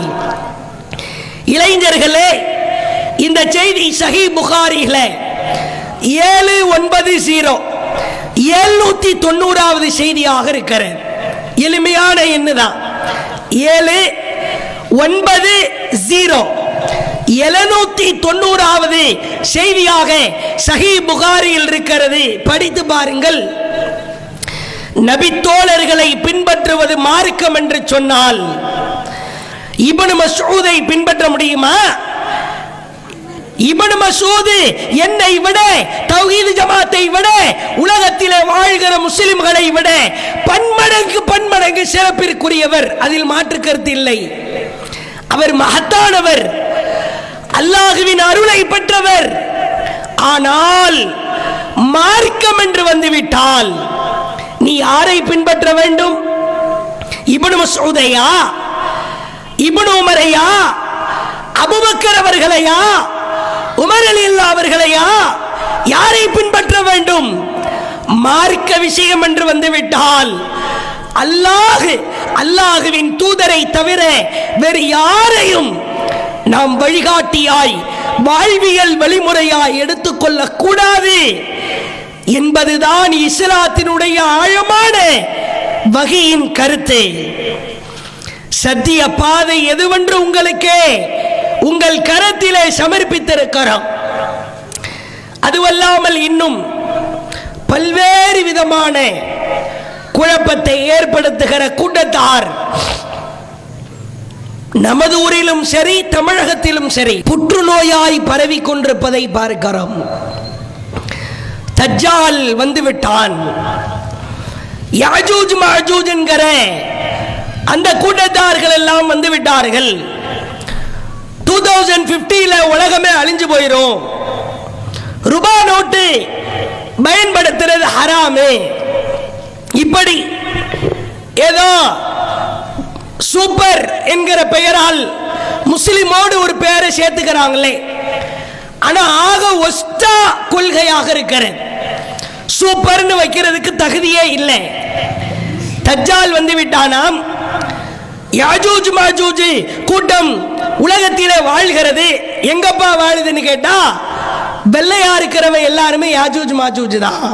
இளைஞர்களே, இந்த செய்தி சஹீஹ் புகாரியில 790 790வது செய்தியாக இருக்கிறது. எளிமையான எண்ணுதான். 790 790வது செய்தியாக சஹீஹ் புகாரியில் இருக்கிறது. படித்து பாருங்கள். நபி தோழர்களை பின்பற்றுவது மார்க்கம் என்று சொன்னால் இப்னு மஸ்ஊதை பின்பற்ற முடியுமா? இப்னு மஸ்ஊத் என்னை விட, தௌஹீத் ஜமாத்தை விட, உலகத்திலே வாழ்கிற முஸ்லிம்களை விட பன்மடங்கு சிறப்பிற்குரியவர். அதில் மாற்று கருத்து இல்லை. அவர் மகத்தானவர், அல்லாஹ்வின் அருளை பெற்றவர். ஆனால் மார்க்கம் என்று வந்துவிட்டால் நீ யாரை பின்பற்ற வேண்டும்? இப்னு மஸ்ஊதையா, இப்னு உமரையா, அபூபக்கர் அவர்களையா, உமர் ரலியல்லாஹு அவர்களையா? யாரை பின்பற்ற வேண்டும்? மார்க்க விஷயம் என்று வந்துவிட்டால் அல்லாஹ்வின் தூதரை தவிர வேறு யாரையும் நாம் வழிகாட்டியாய், வாழ்வியல் வழிமுறையாய் எடுத்துக்கொள்ள கூடாது என்பதுதான் இஸ்லாத்தினுடைய ஆழமான வகையின் கருத்து. சத்திய பாதை எதுவென்று உங்களுக்கு உங்கள் கரத்திலே சமர்ப்பித்திருக்கிறோம். அதுவல்லாமல் இன்னும் பல்வேறு விதமான குழப்பத்தை ஏற்படுத்துகிற கூட்டத்தார் நமது ஊரிலும் சரி, தமிழகத்திலும் சரி புற்றுநோயாய் பரவி கொண்டிருப்பதை பார்க்கிறோம். தஜ்ஜால் வந்துவிட்டான். யாஜூஜ் மாஜூஜ் என்கிற அந்த கூட்டத்தார்கள் எல்லாம் வந்து விட்டார்கள். 2050 உலகமே அழிஞ்சு போயிரும். ரூபாய் நோட்டு பயன்படுத்துறது ஹராமே. இப்படி ஏதோ சூப்பர் என்கிற பெயரால் முஸ்லிமோடு ஒரு பெயரை சேர்த்துக்கிறாங்களே, ஆனா ஆக ஒஸ்டா கொள்கையாக இருக்கிறது. சூப்பர்னு வைக்கிறதுக்கு தகுதியே இல்லை. தஜ்ஜால் வந்து விட்டானாம். யாஜூஜ் மாஜூஜ் கூட்டம் உலகத்திலே வாழ்கிறது. எங்கப்பா வாழுதுன்னு கேட்டா, வெள்ளையா இருக்கிறவ எல்லாருமே யாஜூஜ் மாஜூஜ் தான்.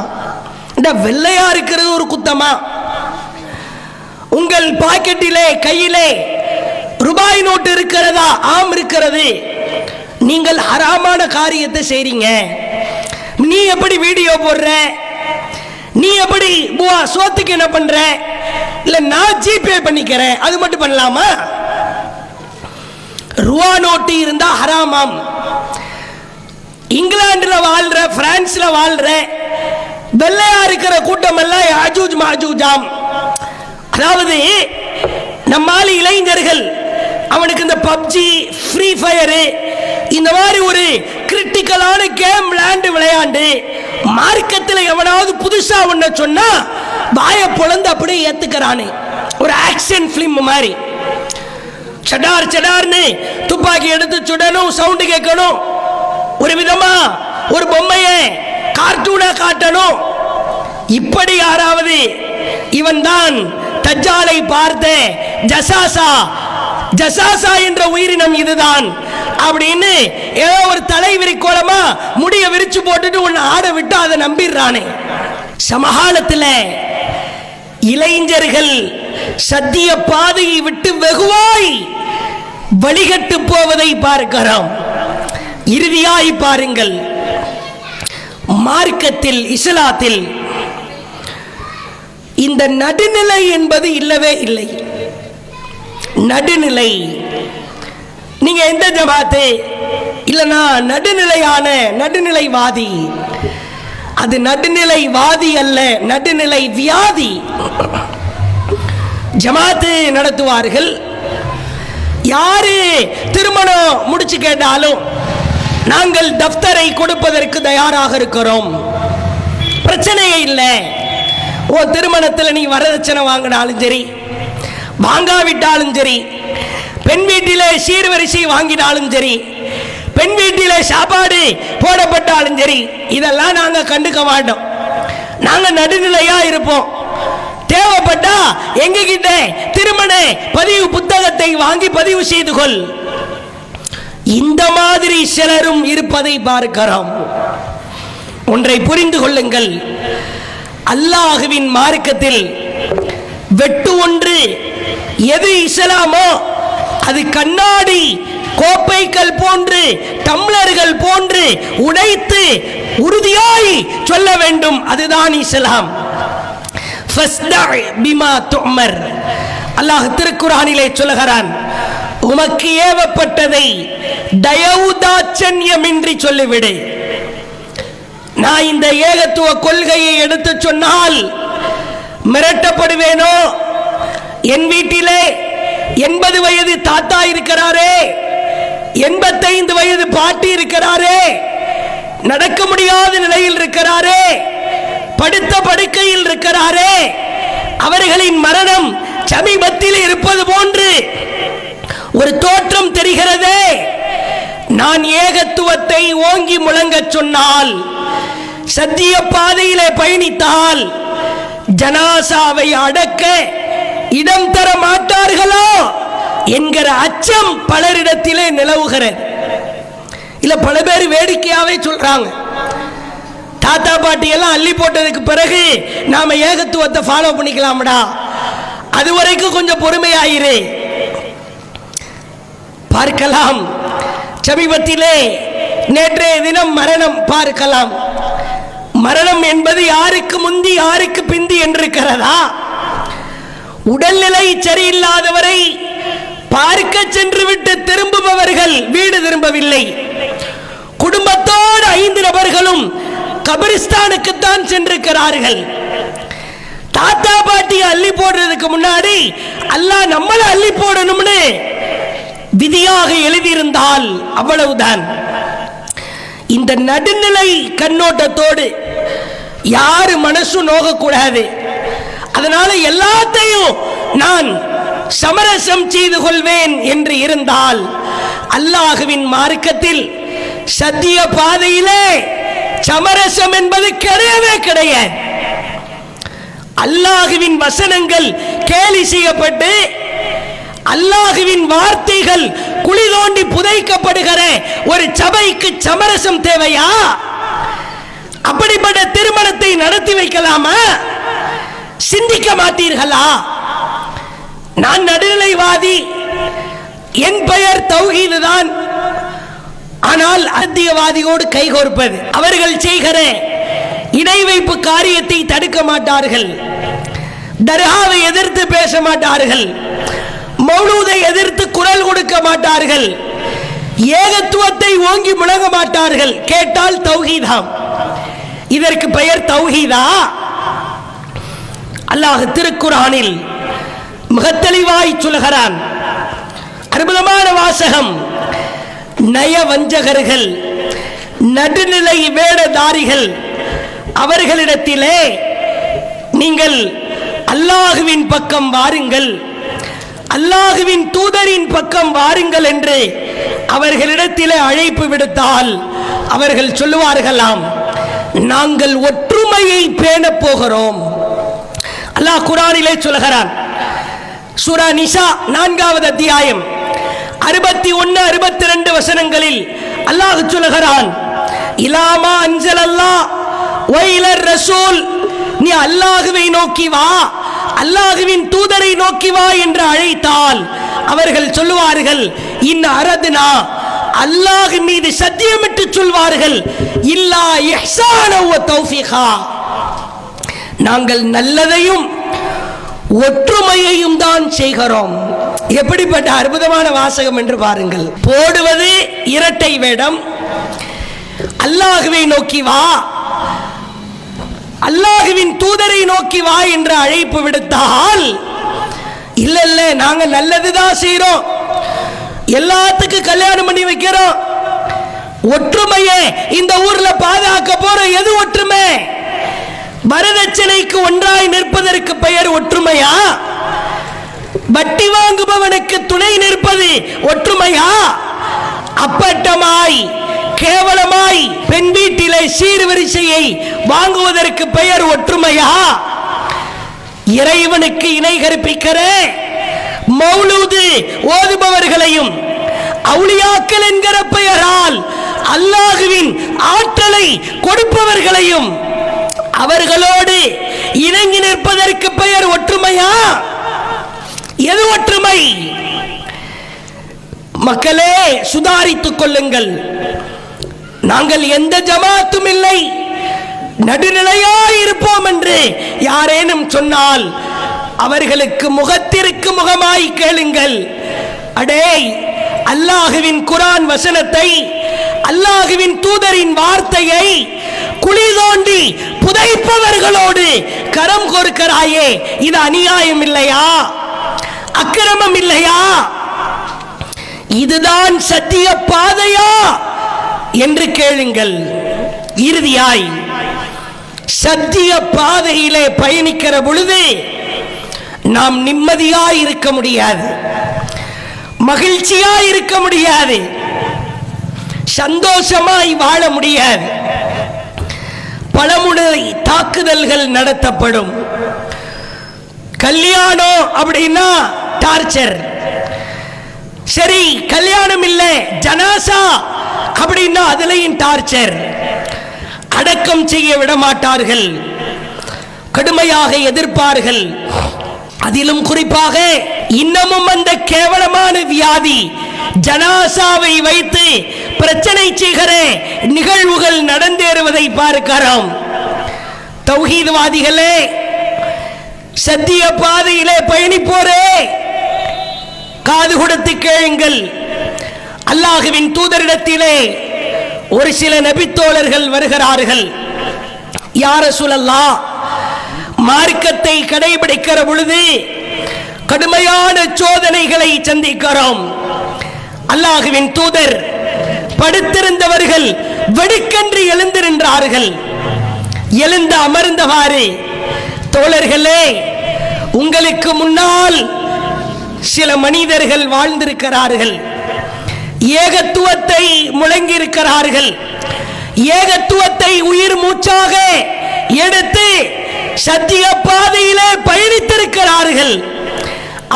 வெள்ளையா இருக்கிறது ஒரு குத்தமா? உங்கள் பாக்கெட்டிலே கையிலே ரூபாய் நோட்டு இருக்கிறதா? ஆம் இருக்கிறது. நீங்கள் ஹராமான காரியத்தை செய்றீங்க. நீ எப்படி வீடியோ போடுற? நீ எப்படி சோத்துக்கு என்ன பண்ற? இல்ல நான் ஜிபே பண்ணிக்கிறேன், அது மட்டும் பண்ணலாமா? ரூபா நோட்டு இருந்தா ஹராமாம். இங்கிலாந்துல வாழ்ற, பிரான்ஸ்ல வாழ்ற வெள்ளையா இருக்கிற கூட்டம் எல்லாம் யாஜூஜ் மாஜூஜாம். அதாவது நம்மால் இளைஞர்கள் அவனுக்கு இந்த பப்ஜி, ஃப்ரீ ஃபயர் இந்த மாதிரி ஒரு கிரிட்டிக்கலான கேம் விளையாண்டு மார்க்கத்தில் எவனாவது புதுசா ஒன்ன சொன்னா வாயை பொளந்து அப்படியே ஏத்துக்கிறானே. ஒரு ஆக்ஷன் பிலிம் மாதிரி சடார் சடார்னு துப்பாக்கி எடுத்து சுடணும், சவுண்டு கேட்கணும், ஒரு விதமா ஒரு பொம்மையை கார்ட்டூனா காட்டணும். இப்படி யாராவது இவன் தான் தஜ்ஜாலை பார்த்த ஜசாசா என்ற உயிரினம் இதுதான் அப்படின்னு ஏதோ ஒரு தலைவிரி கோலமா முடிய விரிச்சு போட்டுட்டு ஒன்னு ஆட விட்டு அதை நம்பிடுறானே. சமகாலத்தில் இளைஞர்கள் சத்திய பாதையை விட்டு வெகுவாய் வழிகட்டு போவதை பார்க்கிறோம். இறுதியாய் பாருங்கள், மார்க்கத்தில் இஸ்லாத்தில் இந்த நடுநிலை என்பது இல்லவே இல்லை. நடுநிலை, நீங்க எந்த ஜமாத்து இல்லனா நடுநிலையான நடுநிலைவாதி, அது நடுநிலைவாதி அல்ல, நடுநிலை வியாதி. ஜமாத்து நடத்துவார்கள், யாரு திருமணம் முடிச்சு கேட்டாலும் நாங்கள் தப்தரை கொடுப்பதற்கு தயாராக இருக்கிறோம், பிரச்சனையே இல்லை. ஓ திருமணத்தில் நீ வரதட்சணை வாங்கினாலும் சரி வாங்காவிட்டாலும் சரி, பெண் வீட்டிலே சீர்வரிசை வாங்கினாலும் சரி, பெண் வீட்டிலே சாப்பாடு போடப்பட்டாலும் சரி, இதெல்லாம் நாங்க கண்டுக்க மாட்டோம். நாங்க நடுநிலையா இருப்போம். தேவைப்பட்டா எங்க கிட்ட திருமண பதிவு புத்தகத்தை வாங்கி பதிவு செய்து கொள். இந்த மாதிரி சிலரும் இருப்பதை பார்க்கிறோம். ஒன்றை புரிந்து கொள்ளுங்கள், அல்லாஹ்வின் மார்க்கத்தில் வெட்டு ஒன்று எது இஸ்லாமோ அது கண்ணாடி கோப்பைகள் போன்று டம்ளர்கள் போன்று உடைத்து உறுதியாய் சொல்ல வேண்டும், அதுதான் இஸ்லாம். அல்லாஹ் திருக்குர்ஆனிலே சொல்லுகிறான், உமக்கு ஏவப்பட்டதை தயவுதாட்சண்யமின்றி சொல்லிவிடு. நான் இந்த ஏகத்துவ கொள்கையை எடுத்து சொன்னால் மிரட்டப்படுவேனோ? என் வீட்டிலே 80 வயது தாத்தா இருக்கிறாரே, 85 வயது பாட்டி இருக்கிறாரே, நடக்க முடியாத நிலையில் இருக்கிறாரே, படுத்த படுக்கையில் இருக்கிறாரே, அவர்களின் மரணம் சமீபத்தில் இருப்பது போன்று ஒரு தோற்றம் தெரிகிறதே. நான் ஏகத்துவத்தை ஓங்கி முழங்க சொன்னால், சத்திய பாதையிலே பயணித்தால் ஜனாசாவை அடக்க இடம் தர மாட்டார்களோ என்கிற அச்சம் பலரிடத்திலே நிலவுகிறது. இல்ல பல பேர் வேடிக்கையாவே சொல்றாங்க, தாத்தா பாட்டி எல்லாம் அள்ளி போட்டதுக்கு பிறகு நாம ஏகத்துவத்தை ஃபாலோ பண்ணிக்கலாம்டா, அது வரைக்கும் கொஞ்சம் பொறுமையாயிரு. பார்க்கலாம், சமீபத்திலே நேற்றைய தினம் மரணம் பார்க்கலாம். மரணம் என்பது யாருக்கு முந்தி யாருக்கு பிந்தி என்றிருக்கிறதா? உடல்நிலை சரியில்லாதவரை பார்க்க சென்று விட்டு திரும்புபவர்கள் வீடு திரும்பவில்லை. குடும்பத்தோடு 5 நபர்களும் கபிரிஸ்தானுக்குத்தான் சென்றிருக்கிறார்கள். தாத்தா பாட்டி அள்ளி போடுறதுக்கு முன்னாடி அல்லாஹ் நம்மளை அள்ளி போடணும்னு விதியாக எழுதியிருந்தால் அவ்வளவுதான். இந்த நடுநிலை கண்ணோட்டத்தோடு யாரு மனசு நோகக்கூடாது. அதனால எல்லாத்தையும் நான் சமரசம் செய்து கொள்வேன் என்று இருந்தால், அல்லாஹ்வின் மார்க்கத்தில் சத்திய பாதையிலே சமரசம் என்பது கிடையவே கிடையாது. அல்லாஹ்வின் வசனங்கள் கேலி செய்யப்பட்டு அல்லாஹ்வின் வார்த்தைகள் குழி தோண்டி புதைக்கப்படுகிற ஒரு சபைக்கு சமரசம் தேவையா? அப்படிப்பட்ட திருமணத்தை நடத்தி வைக்கலாமா? சிந்திக்க மாட்டீர்களா? நான் நடுநிலைவாதி, என் பெயர் தௌஹீது தான். ஆனால் அத்தியவாதியோடு கைகோர்ப்பது, அவர்கள் செய்கிற இணை வைப்பு காரியத்தை தடுக்க மாட்டார்கள், தர்காவை எதிர்த்து பேச மாட்டார்கள், மௌலூதை எதிர்த்து குரல் கொடுக்க மாட்டார்கள், ஏகத்துவத்தை ஓங்கி முழங்க மாட்டார்கள். கேட்டால் தௌஹீதாம். இதற்கு பெயர் தௌஹீதா? அல்லாஹ் திருக்குர்ஆனில் மிக தெளிவாய் சொல்கிறான். அற்புதமான வாசகம். நயவஞ்சகர்கள், நடுநிலை வேடதாரிகள், அவர்களிடத்திலே நீங்கள் அல்லாஹுவின் பக்கம் வாருங்கள், அல்லாஹுவின் தூதரின் பக்கம் வாருங்கள் என்று அவர்களிடத்திலே அழைப்பு விடுத்தால் அவர்கள் சொல்லுவார்களாம், நாங்கள் ஒற்றுமையை பேணப் போகிறோம். அல்லாஹ் குர்ஆனிலே சொல்கிறான். சூரா நிசா 4வது அத்தியாயம் 61 62 வசனங்களில் அல்லாஹ் சொல்கிறான், இலாமா அன்ஸலல்லாஹ் வ இலர் ரசூல், நீ அல்லாஹ்வை நோக்கி வா, அல்லாஹ்வின் தூதரை நோக்கி வா என்று அழைத்தால் அவர்கள் சொல்லுவார்கள், இன் அரதுனா, அல்லாஹ் மீது சத்தியமிட்டு சொல்வார்கள், இல்லா இஹ்சான வ தௌஃபீகா, நாங்கள் நல்லதையும் ஒற்றுமையையும் தான் செய்கிறோம். எப்படிப்பட்ட அற்புதமான வாசகம் என்று பாருங்கள். போடுவது இரட்டை வேடம், அல்லாஹ்வை நோக்கி வா, அல்லாஹ்வின் தூதரை நோக்கி வா என்று அழைப்பு விடுத்தால், இல்ல இல்ல நாங்க நல்லதுதான் செய்யறோம், எல்லாத்துக்கும் கல்யாணம் பண்ணி வைக்கிறோம், ஒற்றுமையை இந்த ஊர்ல பாதுகாக்க போறோம். எது ஒற்றுமை? வரதட்சணைக்கு ஒன்றாய் நிற்பதற்கு பெயர் ஒற்றுமையா? வட்டி வாங்குபவனுக்கு துணை நிற்பது ஒற்றுமையா? அப்பட்டமாய் கேவலமாய் பெண் வீட்டிலே சீர்வரிசையை வாங்குவதற்கு பெயர் ஒற்றுமையா? இறைவனுக்கு இணை கற்பிக்கிற மௌலூது ஓதுபவர்களையும் அவுலியாக்கள் என்கிற பெயரால் அல்லாஹ்வின் ஆற்றலை கொடுப்பவர்களையும் அவர்களோடு இணங்கி நிற்பதற்கு பெயர் ஒற்றுமையா? எது ஒற்றுமை? மக்களே, சுதாரித்துக் கொள்ளுங்கள். நாங்கள் எந்த ஜமாத்தும் இல்லை, நடுநிலையாய் இருப்போம் என்று யாரேனும் சொன்னால் அவர்களுக்கு முகத்திற்கு முகமாய் கேளுங்கள். அடே, அல்லாஹுவின் குர்ஆன் வசனத்தை, அல்லாஹுவின் தூதரின் வார்த்தையை குழி தோண்டி புதைப்பவர்களோடு கரம் கோர்க்கிறாயே, இது அநியாயம் இல்லையா? அக்கிரமம் இல்லையா? இதுதான் சத்திய பாதையா என்று கேளுங்கள். இறுதியாய் சத்திய பாதையிலே பயணிக்கிற பொழுது நாம் நிம்மதியாய் இருக்க முடியாது, மகிழ்ச்சியாய் இருக்க முடியாது, சந்தோஷமாய் வாழ முடியாது. பலமுறை தாக்குதல்கள் நடத்தப்படும். கல்யாணம் அப்படின்னா டார்ச்சர். சரி, கல்யாணம் இல்லை, ஜனாசா அப்படின்னா அதுலயும் டார்ச்சர். அடக்கம் செய்ய விட மாட்டார்கள், கடுமையாக எதிர்ப்பார்கள். அதிலும் குறிப்பாக இன்னமும் அந்த கேவலமான வியாதி ஜனாசாவை வைத்து பிரச்சனை செய்கிற நிகழ்வுகள் நடந்தேறுவதை பார்க்கிறோம். தௌஹீத்வாதிகளே, சத்திய பாதையிலே பயணிப்போரே, காது கொடுத்து கேளுங்கள். அல்லாஹுவின் தூதரிடத்திலே ஒரு சில நபித்தோழர்கள் வருகிறார்கள். யா ரசூலல்லாஹ், மார்க்கத்தை கடைபிடிக்கிற பொழுது கடுமையான சோதனைகளை சந்திக்கிறோம். அல்லாஹுவின் தூதர் படுத்திருந்தவர்கள் வெடுக்கென்று எழுந்து நின்றார்கள். எழுந்து அமர்ந்தவாறு, தோழர்களே, உங்களுக்கு முன்னால் சில மனிதர்கள் வாழ்ந்திருக்கிறார்கள், ஏகத்துவத்தை முழங்கியிருக்கிறார்கள், ஏகத்துவத்தை உயிர் மூச்சாக எடுத்து சத்திய பாதையிலே பயணித்திருக்கிறார்கள்.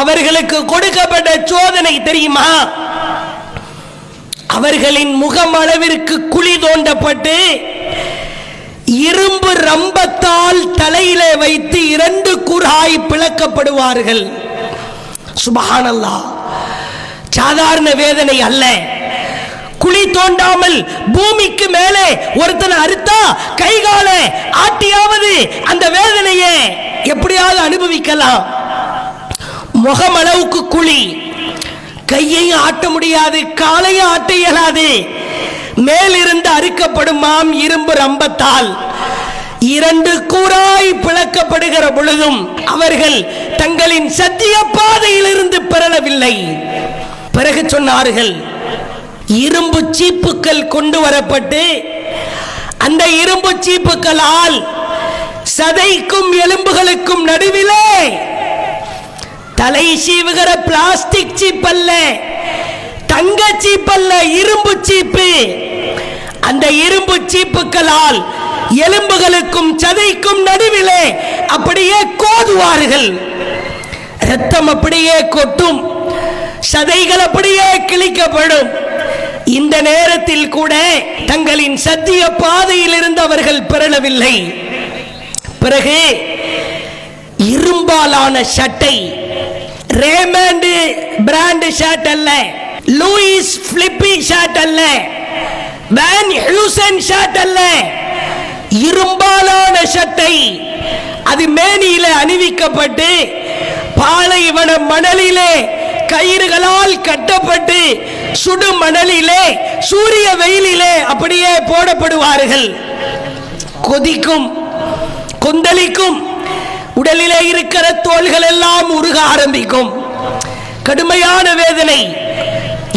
அவர்களுக்கு கொடுக்கப்பட்ட சோதனை தெரியுமா? அவர்களின் முகம் அளவிற்கு குழி தோண்டப்பட்டு இரும்பு ரம்பத்தால் தலையிலே வைத்து 2 குறாய் பிளக்கப்படுவார்கள். சுப்ஹானல்லாஹ், சாதாரண வேதனை அல்ல. குழி தோண்டாமல் பூமிக்கு மேலே ஒருத்தனை அறுத்தா கைகால ஆட்டியாவது அந்த வேதனையை எப்படியாவது அனுபவிக்கலாம். முகமளவுக்கு குழி, கையையும் ஆட்ட முடியாது, காலையும் ஆட்ட இயலாது. மேலிருந்து அறுக்கப்படுமாம் இரும்பு ரம்பத்தால். 2 கூறாய் பிளக்கப்படுகிற பொழுதும் அவர்கள் தங்களின் சத்திய விடவில்லை. பிறகு சொன்னார்கள், இரும்பு சீப்புக்கள் கொண்டு வரப்பட்டு அந்த இரும்பு சீப்புக்களால் சதைக்கும் எலும்புகளுக்கும் நடுவிலே தலை சீவுகிற பிளாஸ்டிக் சீப் அல்ல, தங்க சீப் அல்ல, இரும்பு சீப்பு. அந்த இரும்பு சீப்புக்களால் எலும்புகளுக்கும் சதைக்கும் நடுவிலே அப்படியே கோதுவார்கள். ரத்தம் அப்படியே கொட்டும், சதைகள் அப்படியே கிழிக்கப்படும். இந்த நேரத்தில் கூட தங்களின் சத்திய பாதையில் இருந்து அவர்கள் பிறழவில்லை. பிறகு இரும்பாலான சட்டை, ரேமண்ட் பிராண்ட் ஷர்ட் அல்ல, லூயிஸ் பிலிப்பி ஷர்ட் அல்ல, வேன் ஹூசன் ஷர்ட் அல்ல, இரும்பாலான சட்டை அது மேனியிலே அணிவிக்கப்பட்டு பாலைவன மணலிலே கயிறுகளால் கட்டப்பட்டு சுடு மணலிலே சூரிய வெயிலிலே அப்படியே போடப்படுவார்கள். கொதிக்கும், கொந்தளிக்கும், உடலிலே இருக்கிற தோள்கள் எல்லாம் உருக ஆரம்பிக்கும், கடுமையான வேதனை.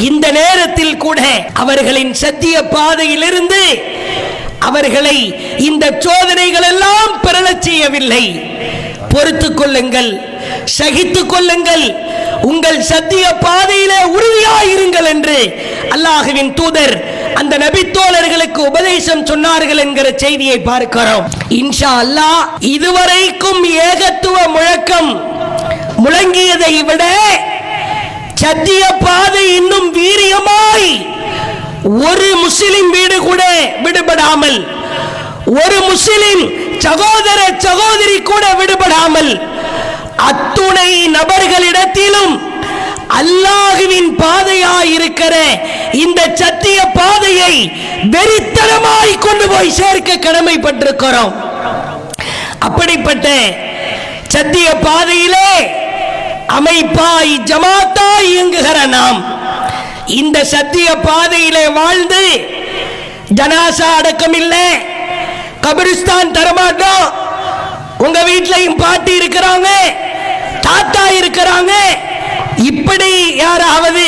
இந்த நேரத்தில் கூட அவர்களின் சத்திய பாதையிலிருந்து அவர்களை இந்த சோதனைகள் எல்லாம் பெறச் செய்யவில்லை. பொறுத்துக் கொள்ளுங்கள், சகித்துக் கொள்ளுங்கள், உங்கள் சத்திய பாதையிலே உறுதியாயிருங்கள் என்று அல்லாஹ்வின் தூதர் அந்த நபித்தோழர்களுக்கு உபதேசம் சொன்னார்கள் என்கிற செய்தியை பார்க்கிறோம். இன்ஷா அல்லாஹ் இதுவரைக்கும் ஏகத்துவ முழக்கம் முழங்கியதை விட சத்திய பாதை இன்னும் வீரியமாய் ஒரு முஸ்லிம் வீடு கூட விடுபடாமல், ஒரு முஸ்லிம் சகோதர சகோதரி கூட விடுபடாமல் அத்துணை நபர்களிடத்திலும் அல்லாஹ்வின் பாதையாய் இருக்கிற இந்த சத்திய பாதையை வெறித்தனமாய் கொண்டு போய் சேர்க்க கடமைப்பட்டிருக்கிறோம். அப்படிப்பட்ட சத்திய பாதையிலே அமைப்பாய் ஜமாத்தாய் இயங்குகிற நாம் இந்த சத்திய பாதையிலே வாழ்ந்து ஜனாசா அடக்கம் இல்லை, கபிரிஸ்தான் தரமாட்டோம். உங்க வீட்லயும் பாட்டி இருக்கிறாங்க, தாத்தா இருக்கிறாங்க, இப்படி யாராவது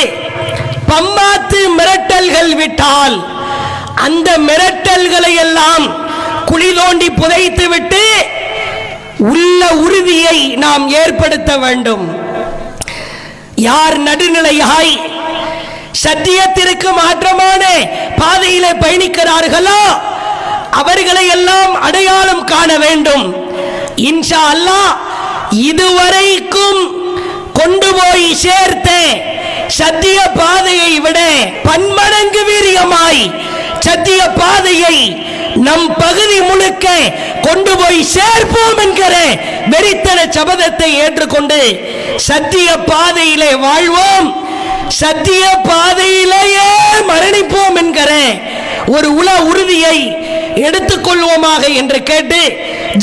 பம்மாத்து மிரட்டல்கள் விட்டால் அந்த மிரட்டல்களை எல்லாம் குழி தோண்டி புதைத்து விட்டு உள்ள உறுதியை நாம் ஏற்படுத்த வேண்டும். யார் நடுநிலையாய் சத்தியத்திற்கு மாற்றமான பாதையிலே பயணிக்கிறார்களோ அவர்களை எல்லாம் அடையாளம் காண வேண்டும். இன்ஷா அல்லாஹ் இதுவரைக்கும் கொண்டு போய் சேர்த்த சத்திய பாதையை விட பன்மடங்கு வீரியமாய் சத்திய பாதையை நம் பகுதி முழுக்க கொண்டு போய் சேர்ப்போம் என்கிற வெறித்தன சபதத்தை ஏற்றுக்கொண்டு சத்திய பாதையிலே வாழ்வோம், சத்திய பாதையிலேயே மரணிப்போம் என்கிற ஒரு உள உறுதியை எடுத்துக்கொள்வோமாக என்று கேட்டு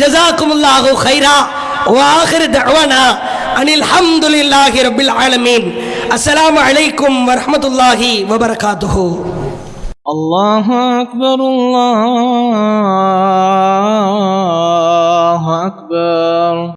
ஜஸாக்குமுல்லாஹு கைரா வ ஆகிரு தஅவானா அனில் ஹம்துலில்லாஹி ரப்பில் ஆலமீன். அஸ்ஸலாமு அலைக்கும் வ ரஹ்மத்துல்லாஹி வ பரகாத்துஹு. அல்லாஹு அக்பர், அல்லாஹு அக்பர்.